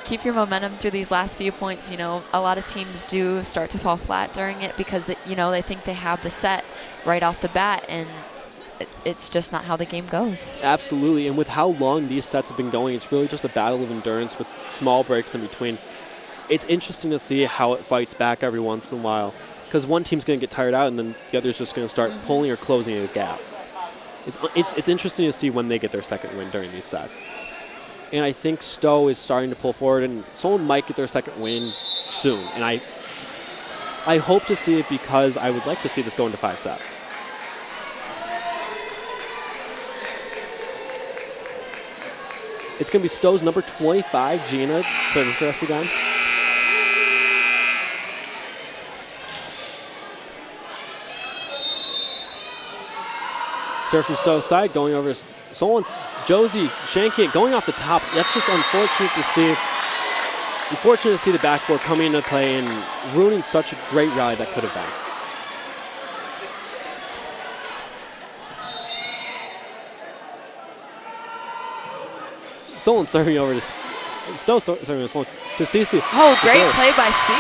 keep your momentum through these last few points. You know, a lot of teams do start to fall flat during it because, they think they have the set right off the bat, and it's just not how the game goes. Absolutely, and with how long these sets have been going, it's really just a battle of endurance with small breaks in between. It's interesting to see how it fights back every once in a while, because one team's going to get tired out and then the other's just going to start pulling or closing a gap. It's interesting to see when they get their second win during these sets. And I think Stow is starting to pull forward, and Solon might get their second win soon. And I hope to see it because I would like to see this go into 5 sets. It's going to be Stow's number 25, Gina, serving for us again. Serve from Stow's side, going over to Solon. Josie shanking it, going off the top. That's just unfortunate to see. Unfortunate to see the backboard coming into play and ruining such a great rally that could have been. Solon serving over to Stow, serving to Solon to Cece. Oh, great play by C.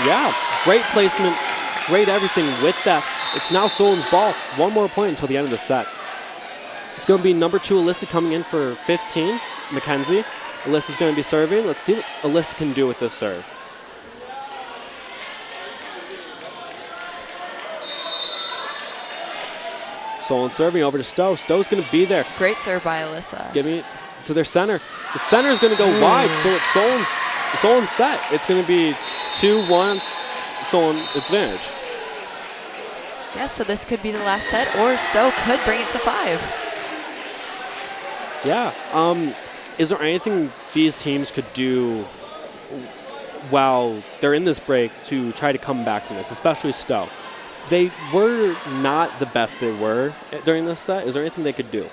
Yeah, great placement, great everything with that. It's now Solon's ball. One more point until the end of the set. It's going to be number 2, Alyssa, coming in for 15, Mackenzie. Alyssa's going to be serving. Let's see what Alyssa can do with this serve. Solon serving over to Stow. Stow's going to be there. Great serve by Alyssa. Giving it to their center. The center is going to go wide, so it's Solon's set. It's going to be 2-1 Solon advantage. Yeah, so this could be the last set, or Stow could bring it to 5. Yeah. Is there anything these teams could do while they're in this break to try to come back from this, especially Stow? They were not the best they were during this set. Is there anything they could do?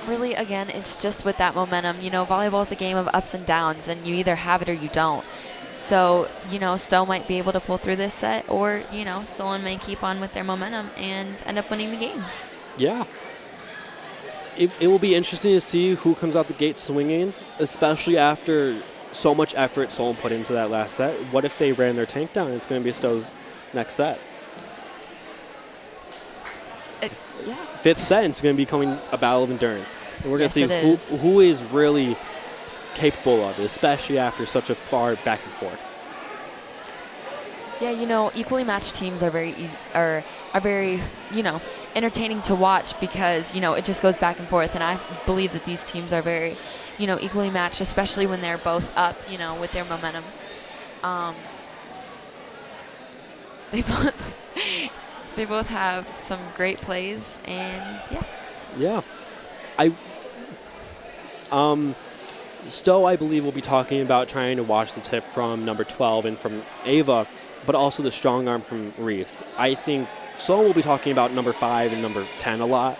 Really, again, it's just with that momentum. You know, volleyball is a game of ups and downs, and you either have it or you don't. So, Stow might be able to pull through this set, or, Solon may keep on with their momentum and end up winning the game. Yeah. It will be interesting to see who comes out the gate swinging, especially after so much effort Solon put into that last set. What if they ran their tank down? It's going to be Stow's next set. Yeah. 5th set, and it's going to be becoming a battle of endurance. And we're going to see who is really capable of it, especially after such a far back and forth. Yeah, equally matched teams are very easy, are very, entertaining to watch because, it just goes back and forth. And I believe that these teams are very, equally matched, especially when they're both up, with their momentum. They both have some great plays, and yeah. Yeah. Stowe, I believe, will be talking about trying to watch the tip from number 12 and from Ava, but also the strong arm from Reese. I think Solon will be talking about number 5 and number 10 a lot,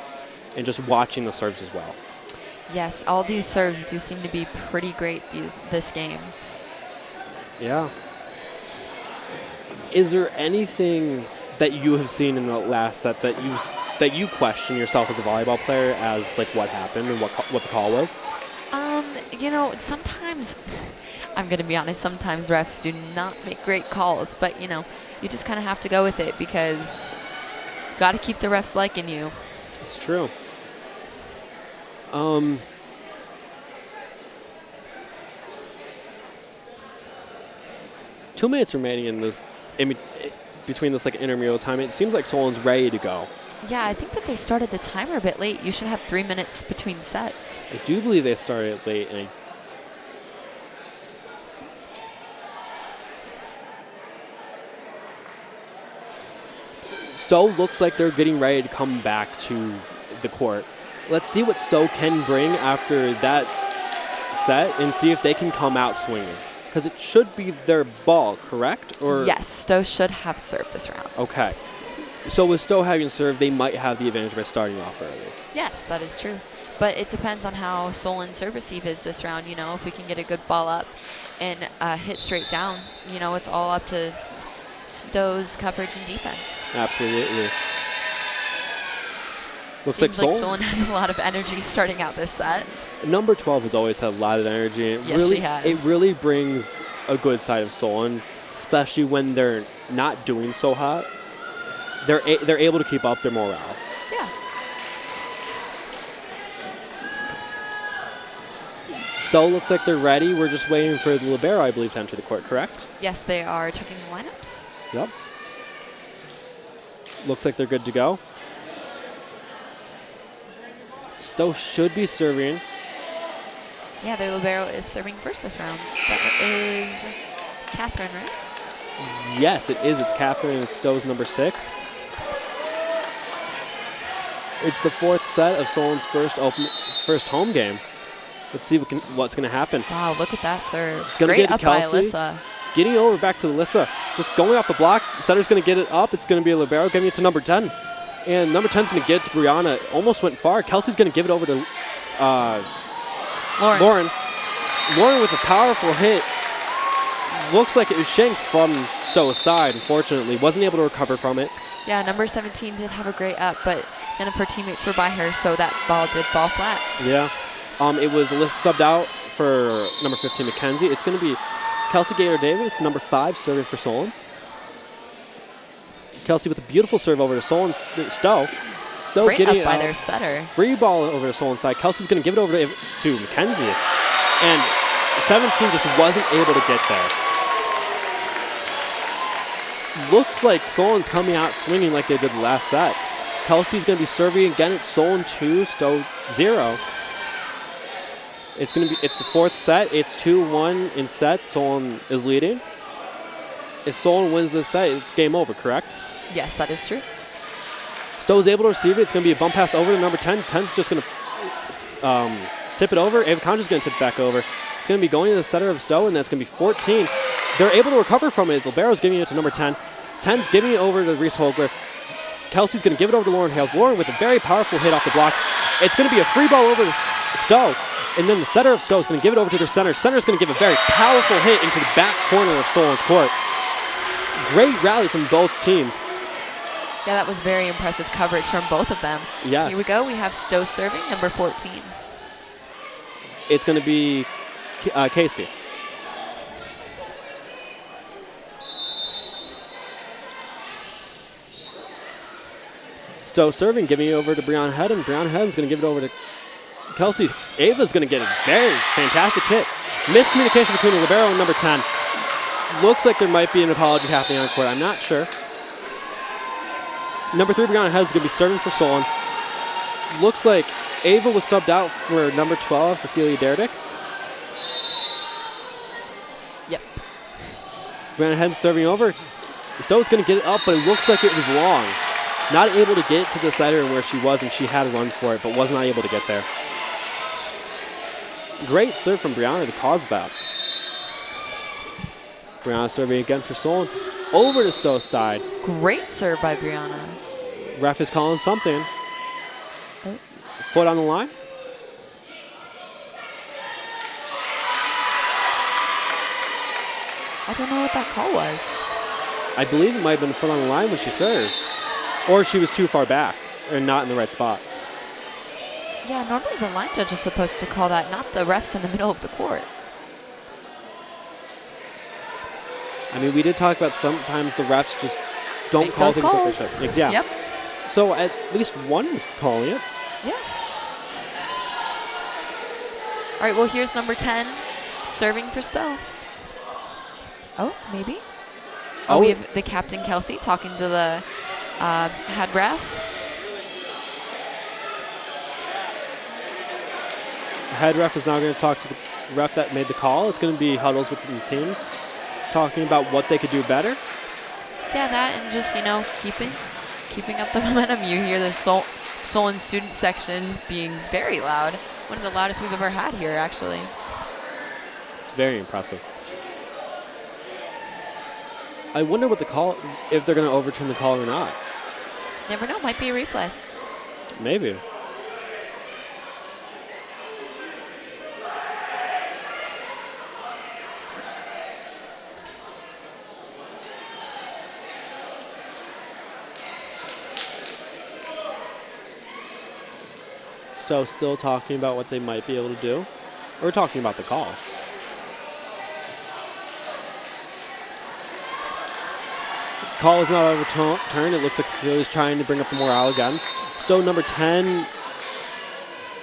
and just watching the serves as well. Yes, all these serves do seem to be pretty great this game. Yeah. Is there anything that you have seen in the last set that you question yourself as a volleyball player as like what happened and what the call was? You know, sometimes, I'm going to be honest, sometimes refs do not make great calls, but, you know, you just kind of have to go with it because you got to keep the refs liking you. It's true. 2 minutes remaining in this, between this like intramural time. It seems like Solon's ready to go. Yeah, I think that they started the timer a bit late. You should have 3 minutes between sets. I do believe they started late, and Stowe looks like they're getting ready to come back to the court. Let's see what Stowe can bring after that set and see if they can come out swinging. Because it should be their ball, correct? Or yes, Stowe should have served this round. Okay. So with Stowe having served, they might have the advantage by starting off early. Yes, that is true. But it depends on how Solon's serve receive is this round. You know, if we can get a good ball up and hit straight down, you know, it's all up to Stowe's coverage and defense. Absolutely. Looks Seems like Solon has a lot of energy starting out this set. Number 12 has always had a lot of energy. And Yes, she has. It really brings a good side of Solon, especially when they're not doing so hot. They're able to keep up their morale. Yeah. Stowe looks like they're ready. We're just waiting for the libero, I believe, to enter the court, correct? Yes, they are checking the lineups. Yep. Looks like they're good to go. Stowe should be serving. Yeah, their libero is serving first this round. That is Catherine, right? Yes, it is. It's Catherine, and it's Stowe's number 6. It's the 4th set of Solon's first home game. Let's see what's going to happen. Wow, look at that serve. Gonna Great get up to by Kelsey. Alyssa. Getting over back to Alyssa. Just going off the block. Setter's going to get it up. It's going to be a libero, getting it to number 10. And number 10's going to get it to Brianna. Almost went far. Kelsey's going to give it over to Lauren. Lauren with a powerful hit. Looks like it was shanked from Stowe's side, unfortunately. Wasn't able to recover from it. Yeah, number 17 did have a great up, but none of her teammates were by her, so that ball did fall flat. Yeah. It was Alyssa subbed out for number 15, Mackenzie. It's going to be Kelsey Gator-Davis, number 5, serving for Solon. Kelsey with a beautiful serve over to Solon. Stowe. Stowe Great getting up by their setter. Free ball over to Solon's side. Kelsey's going to give it over to Mackenzie. And 17 just wasn't able to get there. Looks like Solon's coming out swinging like they did the last set. Kelsey's going to be serving again at Solon 2, Stowe 0. It's the 4th set. It's 2-1 in sets. Solon is leading. If Solon wins this set, it's game over, correct? Yes, that is true. Stowe's able to receive it. It's going to be a bump pass over to number 10. 10's just going to tip it over. Ava Condra's going to tip back over. It's going to be going to the setter of Stowe, and that's going to be 14. They're able to recover from it. Libero's giving it to number 10. 10's giving it over to Reese Holgler. Kelsey's going to give it over to Lauren Hales. Lauren with a very powerful hit off the block. It's going to be a free ball over to Stowe. And then the setter of Stowe is going to give it over to their center. Center's going to give a very powerful hit into the back corner of Solon's court. Great rally from both teams. Yeah, that was very impressive coverage from both of them. Yes. Here we go. We have Stowe serving, number 14. It's going to be Casey. Stowe serving, giving it over to Brianna Hedden. Brianna Hedden's going to give it over to Kelsey. Ava's going to get a very fantastic hit. Miscommunication between the libero and number 10. Looks like there might be an apology happening on court. I'm not sure. Number 3, Brianna Hedden is going to be serving for Solon. Looks like Ava was subbed out for number 12, Cecilia Derdick. Yep. Brianna Hedden serving over. Stowe's going to get it up, but it looks like it was long. Not able to get to the setter where she was, and she had a run for it, but was not able to get there. Great serve from Brianna to cause that. Brianna serving again for Solon. Over to Stowe's side. Great serve by Brianna. Ref is calling something. Oh. Foot on the line. I don't know what that call was. I believe it might have been a foot on the line when she served. Or she was too far back or not in the right spot. Yeah, normally the line judge is supposed to call that, not the refs in the middle of the court. I mean, we did talk about sometimes the refs just don't Make call those things calls. like they should. Yeah. Yep. So at least one is calling it. Yeah. All right, well, here's number 10 serving for Stowe. Oh, maybe? Oh, we have the captain, Kelsey, talking to the head ref. The head ref is now going to talk to the ref that made the call. It's going to be huddles within the teams, talking about what they could do better. Yeah, that and just, keeping up the momentum. You hear the Solon student section being very loud. One of the loudest we've ever had here, actually. It's very impressive. I wonder what the call, if they're going to overturn the call or not. Never know, might be a replay. Maybe. So still talking about what they might be able to do. We're talking about the call. Call is not overturned. It looks like Cecilia's trying to bring up the morale again. So number 10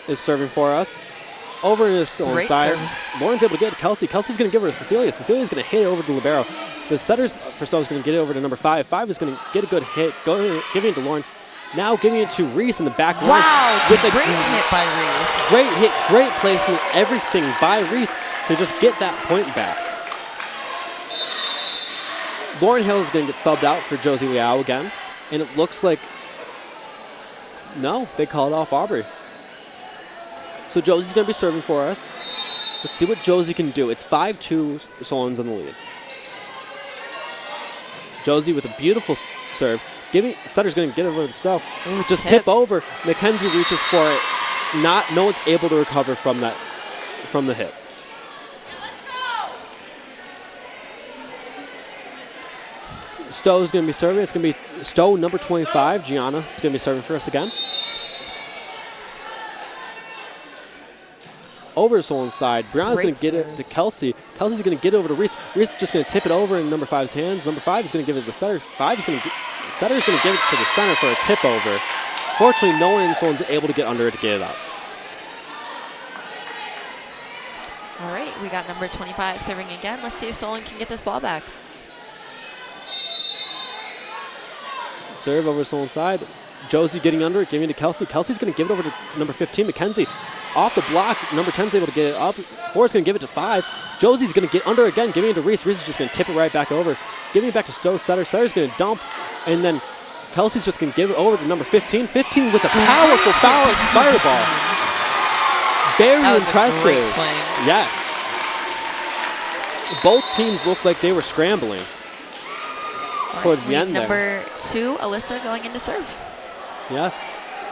is serving for us. Over to Solon's side. Lauren's able to get to Kelsey. Kelsey's going to give her to Cecilia. Cecilia's going to hit it over to libero. The setters for Stowe is going to get it over to number 5. 5 is going to get a good hit, giving it to Lauren. Now giving it to Reese in the back line. Wow, with great hit by Reese. Great hit, great placement, everything by Reese to just get that point back. Lauren Hill is going to get subbed out for Josie Liao again. And it looks like, no, they called off Aubrey. So Josie's going to be serving for us. Let's see what Josie can do. It's 5-2, Solon's in the lead. Josie with a beautiful serve. Setter's going to get over to Stowe. Just tip over. Mackenzie reaches for it. No one's able to recover from the hit. Stowe's going to be serving. It's going to be Stowe, number 25, Gianna. Is going to be serving for us again. Over to Solon's side. Brianna's going to get it to Kelsey. Kelsey's going to get over to Reese. Reese is just going to tip it over in number 5's hands. Number 5 is going to give it to the setter. Setter's going to give it to the center for a tip over. Fortunately, no one in Solon's able to get under it to get it up. All right, we got number 25 serving again. Let's see if Solon can get this ball back. Serve over Solon's side. Josie getting under it, giving it to Kelsey. Kelsey's going to give it over to number 15, Mackenzie. Off the block, number 10's able to get it up. 4's going to give it to 5. Josie's going to get under again, giving it to Reese. Reese is just going to tip it right back over. Giving it back to Stowe. Setter's going to dump. And then Kelsey's just going to give it over to number 15. 15 with a powerful fireball. Very impressive. Great swing. Yes. Both teams looked like they were scrambling towards the end there. Number 2, Alyssa going in to serve. Yes.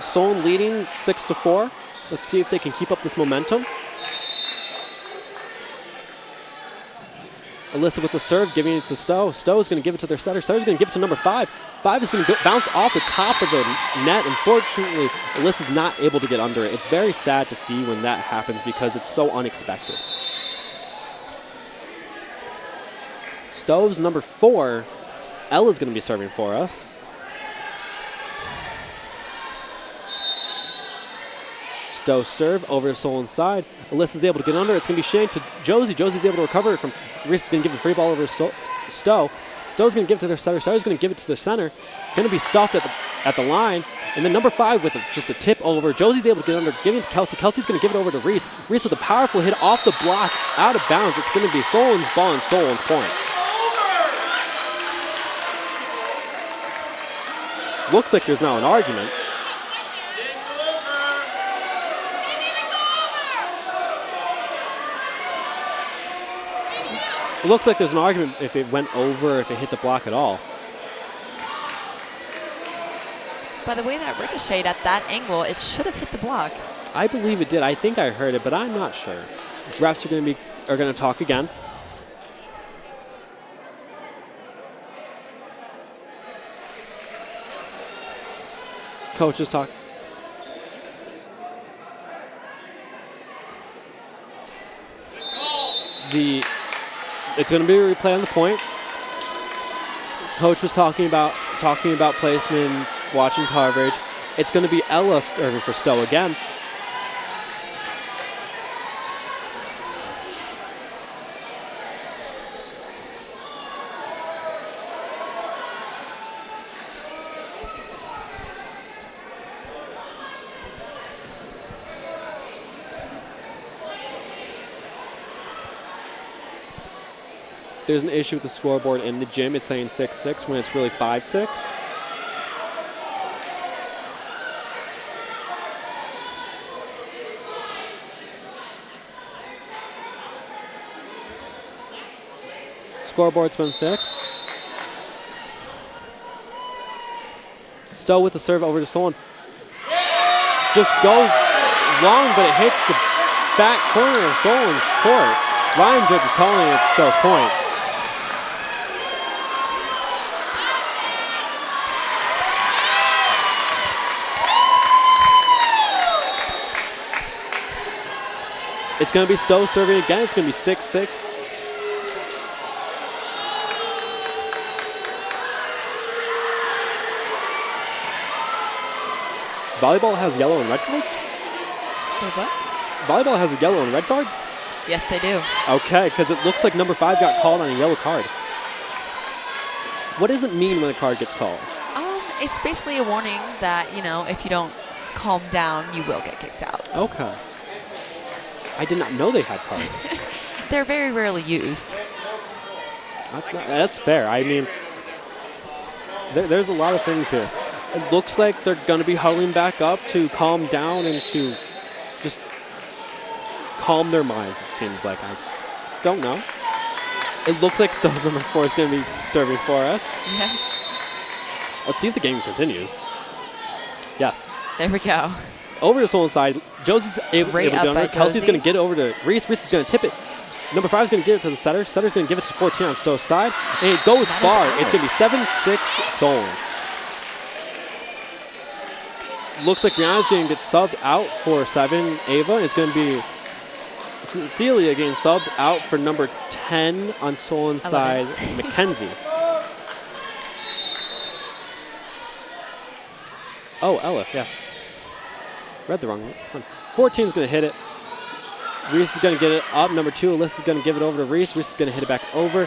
Solon leading 6-4. Let's see if they can keep up this momentum. Alyssa with the serve, giving it to Stowe. Stowe is going to give it to their setter. Setter's going to give it to number 5. 5 is going to bounce off the top of the net. Unfortunately, Alyssa's not able to get under it. It's very sad to see when that happens because it's so unexpected. Stowe's number 4. Ella's going to be serving for us. Stowe serve over to Solon's side. Alyssa's able to get under. It's going to be shanked to Josie. Josie's able to recover it from Reese. Is going to give a free ball over to Stowe. Stowe's going to give it to their setter. Setter's going to give it to the center. Going to be stuffed at the line. And then number 5 with just a tip over. Josie's able to get under, giving it to Kelsey. Kelsey's going to give it over to Reese. Reese with a powerful hit off the block, out of bounds. It's going to be Solon's ball and Solon's point. Looks like there's now an argument. It looks like there's an argument if it went over, if it hit the block at all. By the way that ricocheted at that angle, it should have hit the block. I believe it did. I think I heard it, but I'm not sure. Refs are going to talk again. Coaches talk. It's going to be a replay on the point. Coach was talking about placement, watching coverage. It's going to be Ella serving for Stowe again. There's an issue with the scoreboard in the gym. It's saying 6-6 when it's really 5-6. Scoreboard's been fixed. Stowe with the serve over to Solon. Just goes long, but it hits the back corner of Solon's court. Ryan Judge is calling it Stowe's point. It's going to be Stowe serving again. It's going to be 6-6. Volleyball has yellow and red cards? Wait, what? Volleyball has yellow and red cards? Yes, they do. Okay, because it looks like number 5 got called on a yellow card. What does it mean when a card gets called? It's basically a warning that, you know, if you don't calm down, you will get kicked out. Okay. I did not know they had cards. They're very rarely used. That's fair. I mean, there's a lot of things here. It looks like they're going to be huddling back up to calm down and to just calm their minds, it seems like. I don't know. It looks like Stowe's number 4 is going to be serving for us. Yeah. Let's see if the game continues. Yes. There we go. Over to Solon's side. Josie's able to get under it. Kelsey's going to get it over to Reese. Reese is going to tip it. Number 5 is going to give it to the setter. Setter's going to give it to 14 on Stowe's side. And it goes far. It's going to be 7-6 Solon. Looks like Brianna's going to get subbed out for 7 Ava. It's going to be Celia getting subbed out for number 10 on Solon's side, Mackenzie. Oh, Ella, yeah. Read the wrong one. 14 is going to hit it. Reese is going to get it up. Number 2, Alyssa's going to give it over to Reese. Reese is going to hit it back over.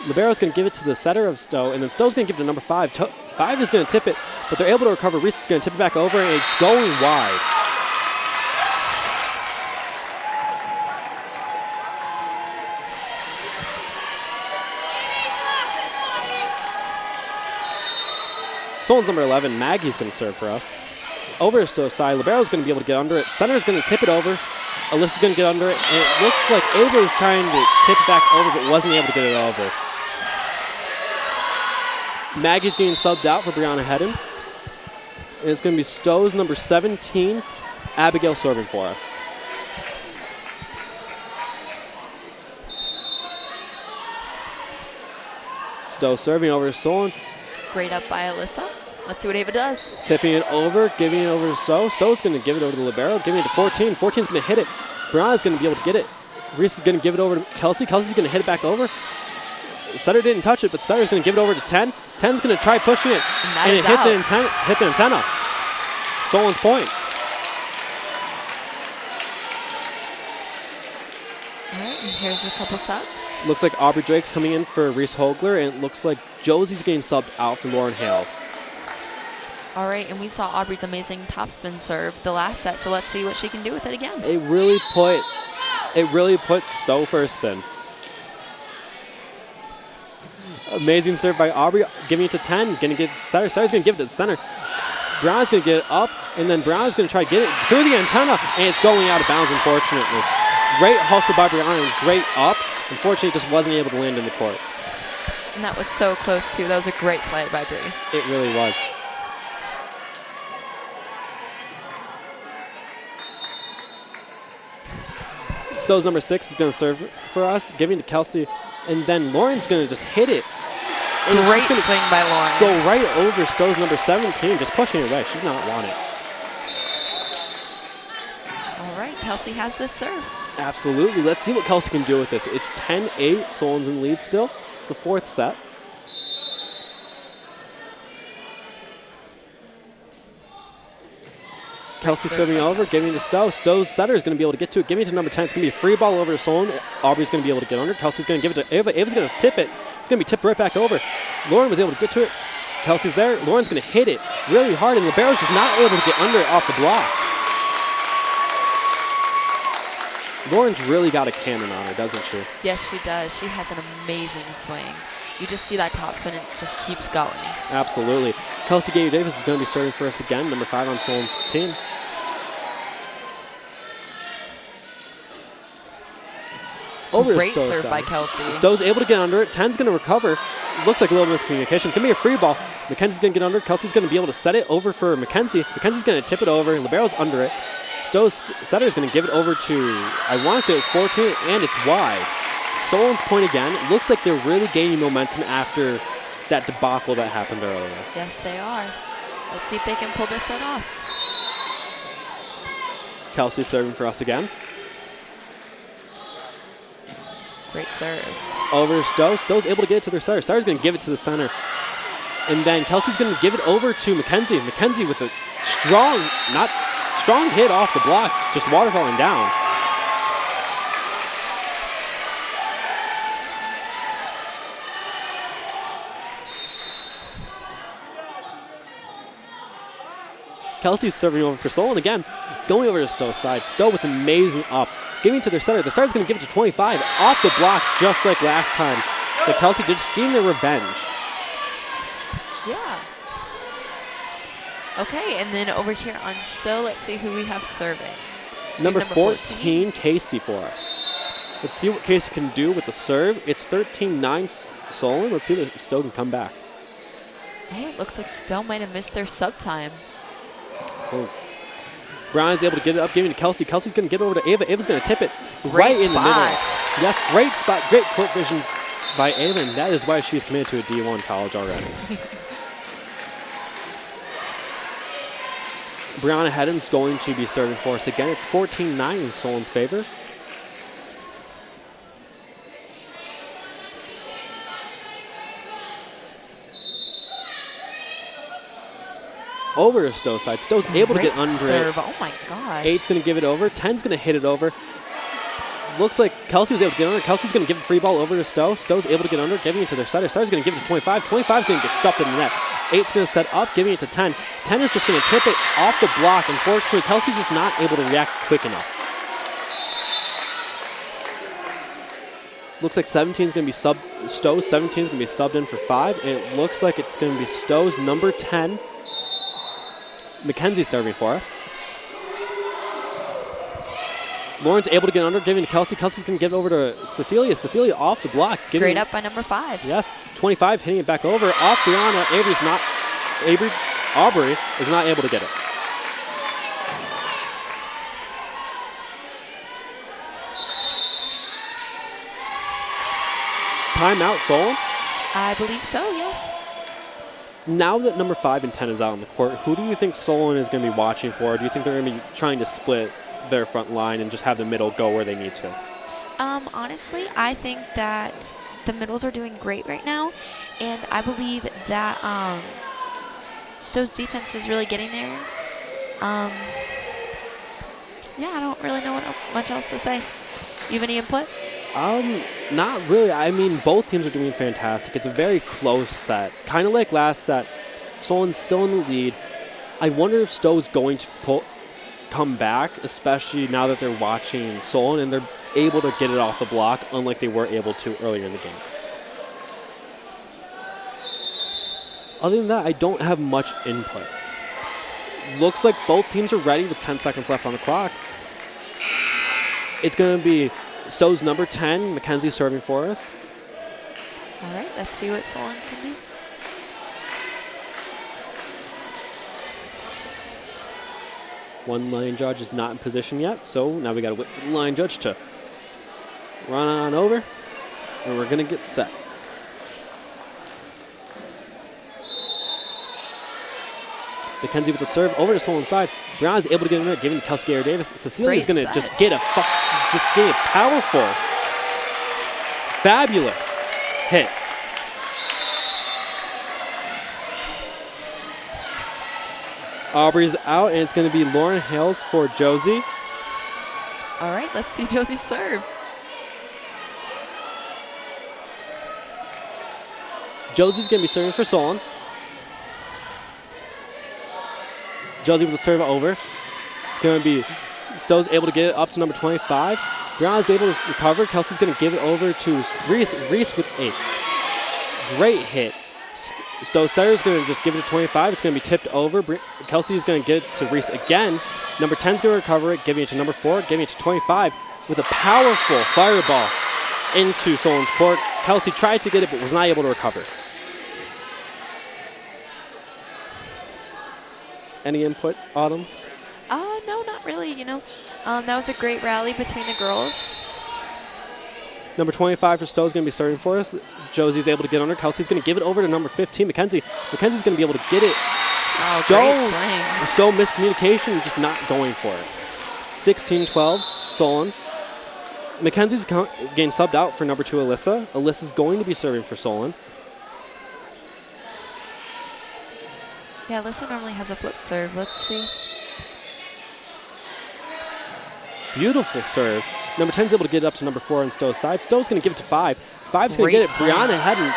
Libero's going to give it to the setter of Stowe, and then Stowe's going to give it to number 5. 5 is going to tip it, but they're able to recover. Reese is going to tip it back over, and it's going wide. Solon's number 11, Maggie's going to serve for us. Over to Stowe's side. Libero's going to be able to get under it. Center's going to tip it over. Alyssa's going to get under it, and it looks like Ava is trying to tip it back over, but wasn't able to get it over. Maggie's getting subbed out for Brianna Hedden. And it's going to be Stowe's number 17, Abigail, serving for us. Stowe serving over to Solon. Great up by Alyssa. Let's see what Ava does. Tipping it over, giving it over to Stowe. Stowe's going to give it over to Libero, giving it to 14. 14's going to hit it. Brianna's going to be able to get it. Reese is going to give it over to Kelsey. Kelsey's going to hit it back over. Setter didn't touch it, but Setter's going to give it over to 10. 10's going to try pushing it, and it hit the antenna. Solon's point. All right, and here's a couple subs. Looks like Aubrey Drake's coming in for Reese Hogler, and it looks like Josie's getting subbed out for Lauren Hales. All right, and we saw Aubrey's amazing topspin serve the last set, so let's see what she can do with it again. It really put Stowe for a spin. Amazing serve by Aubrey, giving it to 10, going to get Setter. Setter's going to give it to the center. Brown's going to get it up, and then Brown's going to try to get it through the antenna, and it's going out of bounds, unfortunately. Great hustle by Brianna, great up. Unfortunately, it just wasn't able to land in the court. And that was so close, too. That was a great play by Bree. It really was. Stowe's number 6 is going to serve for us, giving to Kelsey, and then Lauren's going to just hit it. And Great she's gonna swing by Lauren. go right over Stowe's number 17, just pushing it away. She did not want it. All right, Kelsey has the serve. Absolutely. Let's see what Kelsey can do with this. It's 10-8. Solon's in the lead still. It's the 4th set. Kelsey serving over, giving to Stowe. Stowe's setter is going to be able to get to it, giving it to number 10. It's going to be a free ball over to Solon. Aubrey's going to be able to get under. Kelsey's going to give it to Ava. Ava's going to tip it. It's going to be tipped right back over. Lauren was able to get to it. Kelsey's there. Lauren's going to hit it really hard, and Libero's just not able to get under it off the block. Lauren's really got a cannon on her, doesn't she? Yes, she does. She has an amazing swing. You just see that top spin, and it just keeps going. Absolutely. Kelsey Gay-Davis is going to be serving for us again, number 5 on Solon's team. Over Great to serve Stowe's by side. Kelsey. Stowe's able to get under it. 10's going to recover. Looks like a little miscommunication. It's going to be a free ball. Mackenzie's going to get under it. Kelsey's going to be able to set it over for Mackenzie. Mackenzie's going to tip it over. Libero's under it. Stowe's setter is going to give it over to, I want to say it was 14, and it's wide. Solon's point again. It looks like they're really gaining momentum after that debacle that happened earlier. Yes, they are. Let's see if they can pull this set off. Kelsey's serving for us again. Great serve. Over to Stowe. Stowe's able to get it to their setter. Setter's going to give it to the center. And then Kelsey's going to give it over to Mackenzie. Mackenzie with a strong hit off the block, just waterfalling down. Kelsey's serving over for Solon again, going over to Stowe's side. Stowe with an amazing up, giving to their setter. The setter's going to give it to 25 off the block, just like last time. But Kelsey just getting their revenge. Yeah. Okay, and then over here on Stowe, let's see who we have serving. Number 14, Casey for us. Let's see what Casey can do with the serve. It's 13-9 Solon. Let's see if Stowe can come back. Oh, it looks like Stowe might have missed their sub time. Oh. Brown is able to get it up, giving to Kelsey. Kelsey's going to get over to Ava. Ava's going to tip it Great right in the middle. spot. Yes, great spot, great court vision by Ava, and that is why she's committed to a D1 college already. Brianna Hedden's going to be serving for us again. It's 14-9 in Solon's favor. Over to Stowe's side. Stowe's able to get under serve. it. Oh my gosh. 8's going to give it over. 10's going to hit it over. Looks like Kelsey was able to get under. Kelsey's going to give a free ball over to Stowe. Stowe's able to get under, giving it to their setter. Setter's going to give it to 25. 25's going to get stuffed in the net. 8's going to set up, giving it to 10. 10 is just going to tip it off the block. Unfortunately, Kelsey's just not able to react quick enough. Looks like 17's going to be Stowe's 17's going to be subbed in for 5. And it looks like it's going to be Stowe's number 10. Mackenzie serving for us. Lauren's able to get under, giving to Kelsey. Kelsey's going to give it over to Cecilia. Cecilia off the block. Great up by number 5. Yes, 25 hitting it back over. Off Brianna. Aubrey is not able to get it. Timeout, Solon. I believe so, yes. Now that number 5 and 10 is out on the court, who do you think Solon is going to be watching for? Do you think they're going to be trying to split their front line and just have the middle go where they need to? Honestly, I think that the middles are doing great right now, and I believe that Stowe's defense is really getting there. Yeah, I don't really know what much else to say. You have any input? Not really. I mean, both teams are doing fantastic. It's a very close set. Kind of like last set. Solon's still in the lead. I wonder if Stowe's going to come back, especially now that they're watching Solon and they're able to get it off the block, unlike they were able to earlier in the game. Other than that, I don't have much input. Looks like both teams are ready with 10 seconds left on the clock. It's going to be Stow's number 10, Mackenzie serving for us. All right, let's see what Solon can do. One line judge is not in position yet, so now we got to wait for the line judge to run on over, and we're going to get set. Mackenzie with the serve over to Solon's side. Brianna's able to get in there, giving Kelsey Davis. Cecilia's going to just get a powerful, fabulous hit. Aubrey's out, and it's going to be Lauren Hales for Josie. All right, let's see Josie serve. Josie's going to be serving for Solon. Josie with the serve over. It's going to be Stow's able to get it up to number 25. Brianna's able to recover. Kelsey's going to give it over to Reese. Reese with a great hit. Stowe Setter's going to just give it to 25. It's going to be tipped over. Kelsey's going to get it to Reese again. Number 10's going to recover it, giving it to number 4, giving it to 25 with a powerful fireball into Solon's court. Kelsey tried to get it but was not able to recover. Any input, Autumn? No, not really. That was a great rally between the girls. Number 25 for Stowe's going to be serving for us. Josie's able to get under. Kelsey's going to give it over to number 15, Mackenzie. Mackenzie's going to be able to get it. Oh, great swing. Stowe miscommunication, just not going for it. 16-12, Solon. Mackenzie's getting subbed out for number 2, Alyssa. Alyssa's going to be serving for Solon. Yeah, Alyssa normally has a flip serve. Let's see. Beautiful serve. Number 10's able to get it up to number 4 on Stowe's side. Stowe's going to give it to 5. 5's going to get it. Brianna hadn't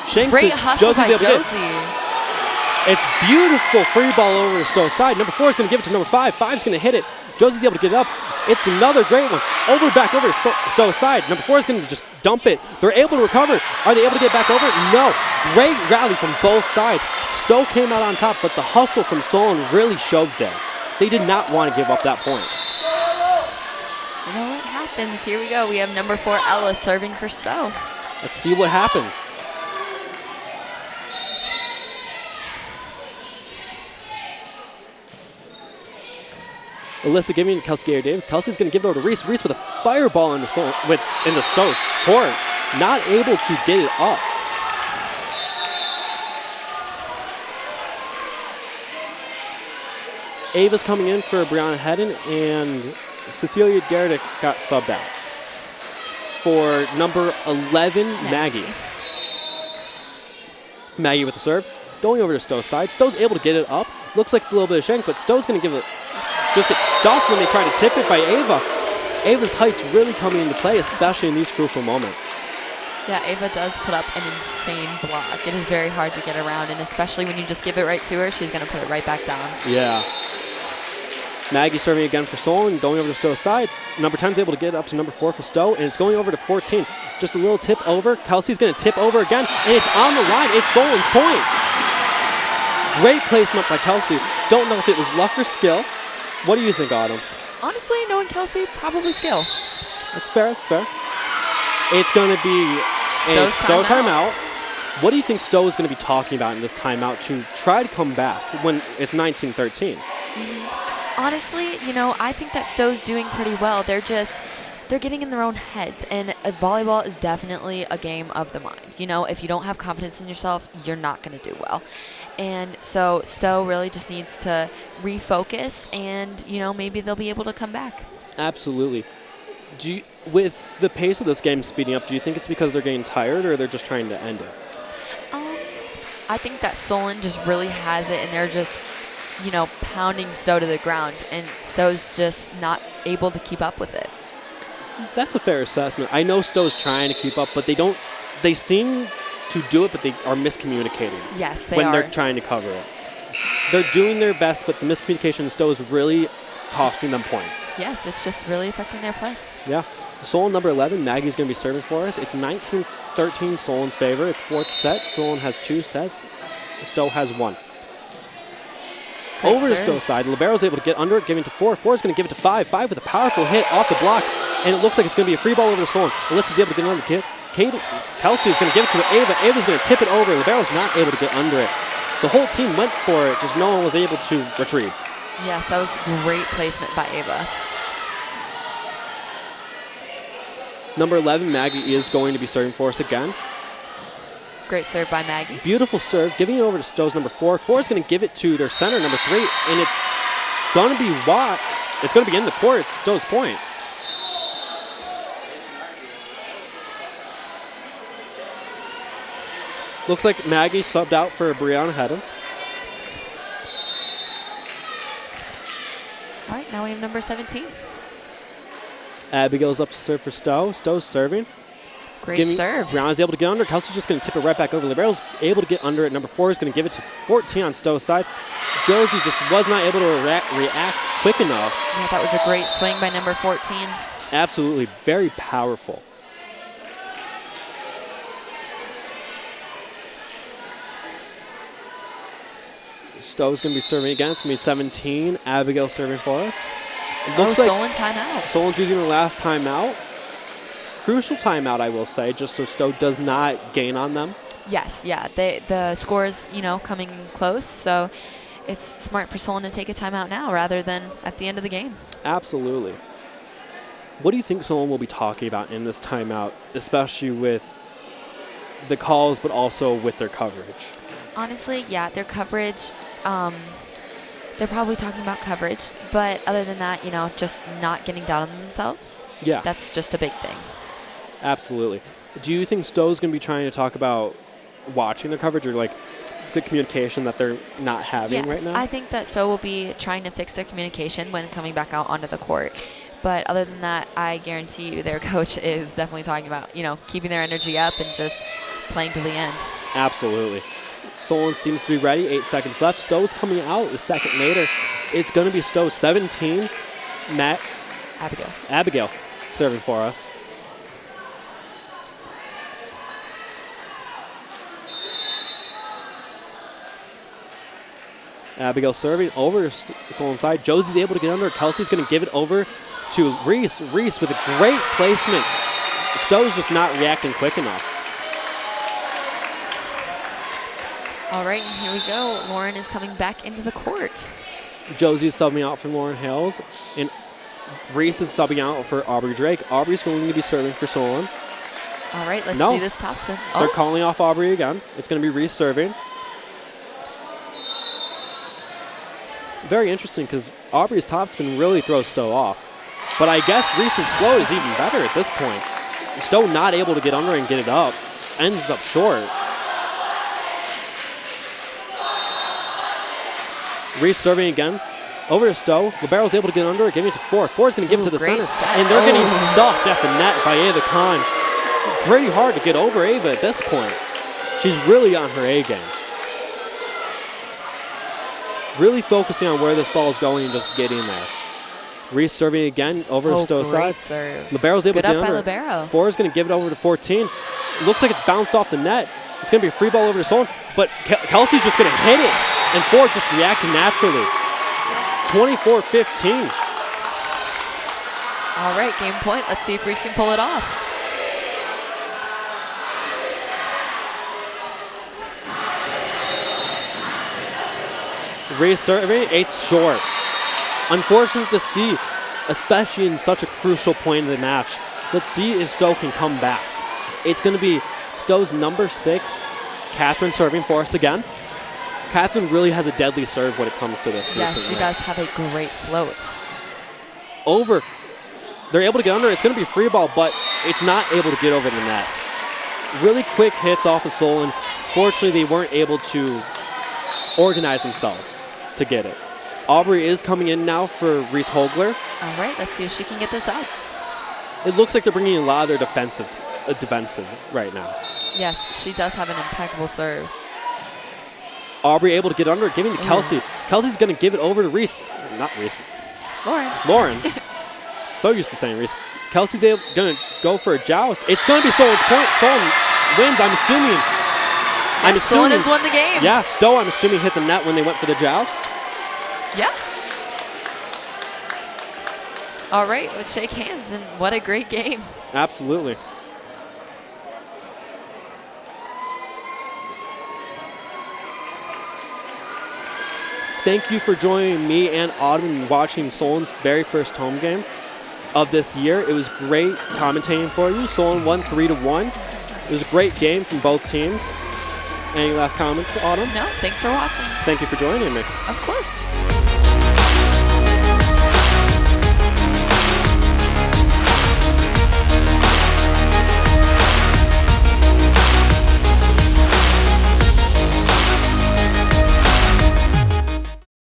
shanked Great it. hustle by able to get it. Josie. It's beautiful free ball over to Stowe's side. Number 4 is going to give it to number 5. 5's going to hit it. Josie's able to get it up. It's another great one. Back over to Stowe's side. Number 4 is going to just dump it. They're able to recover. Are they able to get back over? No. Great rally from both sides. Stowe came out on top, but the hustle from Solon really showed them. They did not want to give up that point. You know what happens? Here we go. We have number 4, Ella, serving for Stowe. Let's see what happens. Alyssa giving it to Kelsey Davis. Kelsey's going to give it over to Reese. Reese with a fireball into Stowe's court. Not able to get it up. Ava's coming in for Brianna Hedden, and Cecilia Derdick got subbed out for number 11, Maggie. Maggie with the serve. Going over to Stowe's side. Stowe's able to get it up. Looks like it's a little bit of shank, but Stowe's going to give it, just get stuffed when they try to tip it by Ava. Ava's height's really coming into play, especially in these crucial moments. Yeah, Ava does put up an insane block. It is very hard to get around, and especially when you just give it right to her, she's going to put it right back down. Yeah. Maggie serving again for Solon, going over to Stowe's side. Number 10's able to get it up to number 4 for Stowe, and it's going over to 14. Just a little tip over. Kelsey's going to tip over again, and it's on the line. It's Solon's point. Great placement by Kelsey. Don't know if it was luck or skill. What do you think, Autumn? Honestly, knowing Kelsey, probably skill. That's fair. That's fair. It's going to be a Stowe timeout. What do you think Stowe is going to be talking about in this timeout to try to come back when it's 19-13? Honestly, I think that Stowe's doing pretty well. They're getting in their own heads, and volleyball is definitely a game of the mind. If you don't have confidence in yourself, you're not going to do well. And so Stowe really just needs to refocus, and, maybe they'll be able to come back. Absolutely. With the pace of this game speeding up, do you think it's because they're getting tired or they're just trying to end it? I think that Solon just really has it, and they're just, pounding Stowe to the ground, and Stowe's just not able to keep up with it. That's a fair assessment. I know Stowe's trying to keep up, but they seem to do it, but they are miscommunicating. Yes, they are. When they're trying to cover it. They're doing their best, but the miscommunication in Stowe is really costing them points. Yes, it's just really affecting their play. Yeah. Solon number 11, Maggie's going to be serving for us. It's 19-13, Solon's favor. It's 4th set. Solon has 2 sets. Stowe has 1. Over to Stowe's side. Libero's able to get under it, giving to 4. 4 is going to give it to 5. 5 with a powerful hit off the block. and it looks like it's going to be a free ball over to Solon. Unless he's able to get another kick. Kelsey is going to give it to Ava. Ava's going to tip it over. Libero's not able to get under it. The whole team went for it, just no one was able to retrieve. Yes, that was great placement by Ava. Number 11, Maggie, is going to be serving for us again. Great serve by Maggie. Beautiful serve, giving it over to Stowe's number 4. 4 is going to give it to their center, number 3, and it's going to be it's going to be in the court. It's Stowe's point. Looks like Maggie subbed out for Brianna Hedden. All right, now we have number 17. Abigail's up to serve for Stowe. Stowe's serving. Great serve. Brianna's able to get under. Kelsey's just going to tip it right back over. Libero's able to get under it. Number 4 is going to give it to 14 on Stowe's side. Josie just was not able to react quick enough. Yeah, that was a great swing by number 14. Absolutely very powerful. Stowe's going to be serving again. It's going to be 17. Abigail serving for us. It looks like Solon timeout. Solon's using the last timeout. Crucial timeout, I will say, just so Stowe does not gain on them. Yes, yeah. The score is, coming close, so it's smart for Solon to take a timeout now rather than at the end of the game. Absolutely. What do you think Solon will be talking about in this timeout, especially with the calls but also with their coverage? Honestly, yeah, their coverage, they're probably talking about coverage, but other than that, just not getting down on themselves. Yeah. That's just a big thing. Absolutely. Do you think Stowe's going to be trying to talk about watching their coverage or like the communication that they're not having right now? I think that Stowe will be trying to fix their communication when coming back out onto the court. But other than that, I guarantee you their coach is definitely talking about, keeping their energy up and just playing to the end. Absolutely. Solon seems to be ready. 8 seconds left. Stowe's coming out a second later. It's going to be Stowe 17. Abigail serving for us. Abigail serving over to Solon's side. Josie's able to get under. Kelsey's going to give it over to Reese. Reese with a great placement. Stowe's just not reacting quick enough. All right, and here we go. Lauren is coming back into the court. Josie's subbing out for Lauren Hales, and Reese is subbing out for Aubrey Drake. Aubrey's going to be serving for Solon. All right, let's see this topspin. They're calling off Aubrey again. It's going to be Reese serving. Very interesting because Aubrey's topspin really throws Stowe off. But I guess Reese's flow is even better at this point. Stowe not able to get under and get it up. Ends up short. Reese serving again. Over to Stowe. Libero's able to get under it, giving it to 4. 4 is going to give it to the center. Set. And they're getting stuffed at the net by Ava Conj. Pretty hard to get over Ava at this point. She's really on her A game. Really focusing on where this ball is going and just getting there. Reese serving again over to Stowe's side. Serve. Libero's able to get under. Libero. 4 is going to give it over to 14. Looks like it's bounced off the net. It's going to be a free ball over to Solon, but Kelsey's just going to hit it, and 4 just reacted naturally. 24-15. All right, game point. Let's see if Reese can pull it off. Reese serving, 8's short. Unfortunate to see, especially in such a crucial point of the match. Let's see if Stowe can come back. It's going to be Stowe's number 6, Catherine, serving for us again. Catherine really has a deadly serve when it comes to this. Yes, recently. she does have a great float. Over. They're able to get under. It's going to be free ball, but it's not able to get over the net. Really quick hits off of Solon. Fortunately, they weren't able to organize themselves to get it. Aubrey is coming in now for Reese Hogler. All right, let's see if she can get this up. It looks like they're bringing a lot of their defensive right now. Yes, she does have an impeccable serve. Aubrey able to get under, giving to Kelsey. Kelsey's going to give it over to Reese. Not Reese. Lauren. So used to saying Reese. Kelsey's going to go for a joust. It's going to be Solon's point. Solon wins, I'm assuming. Solon has won the game. Yeah, Stowe, I'm assuming, hit the net when they went for the joust. Yeah. All right, let's shake hands, and what a great game. Absolutely. Thank you for joining me and Autumn in watching Solon's very first home game of this year. It was great commentating for you. Solon won 3-1. It was a great game from both teams. Any last comments, Autumn? No, thanks for watching. Thank you for joining me. Of course.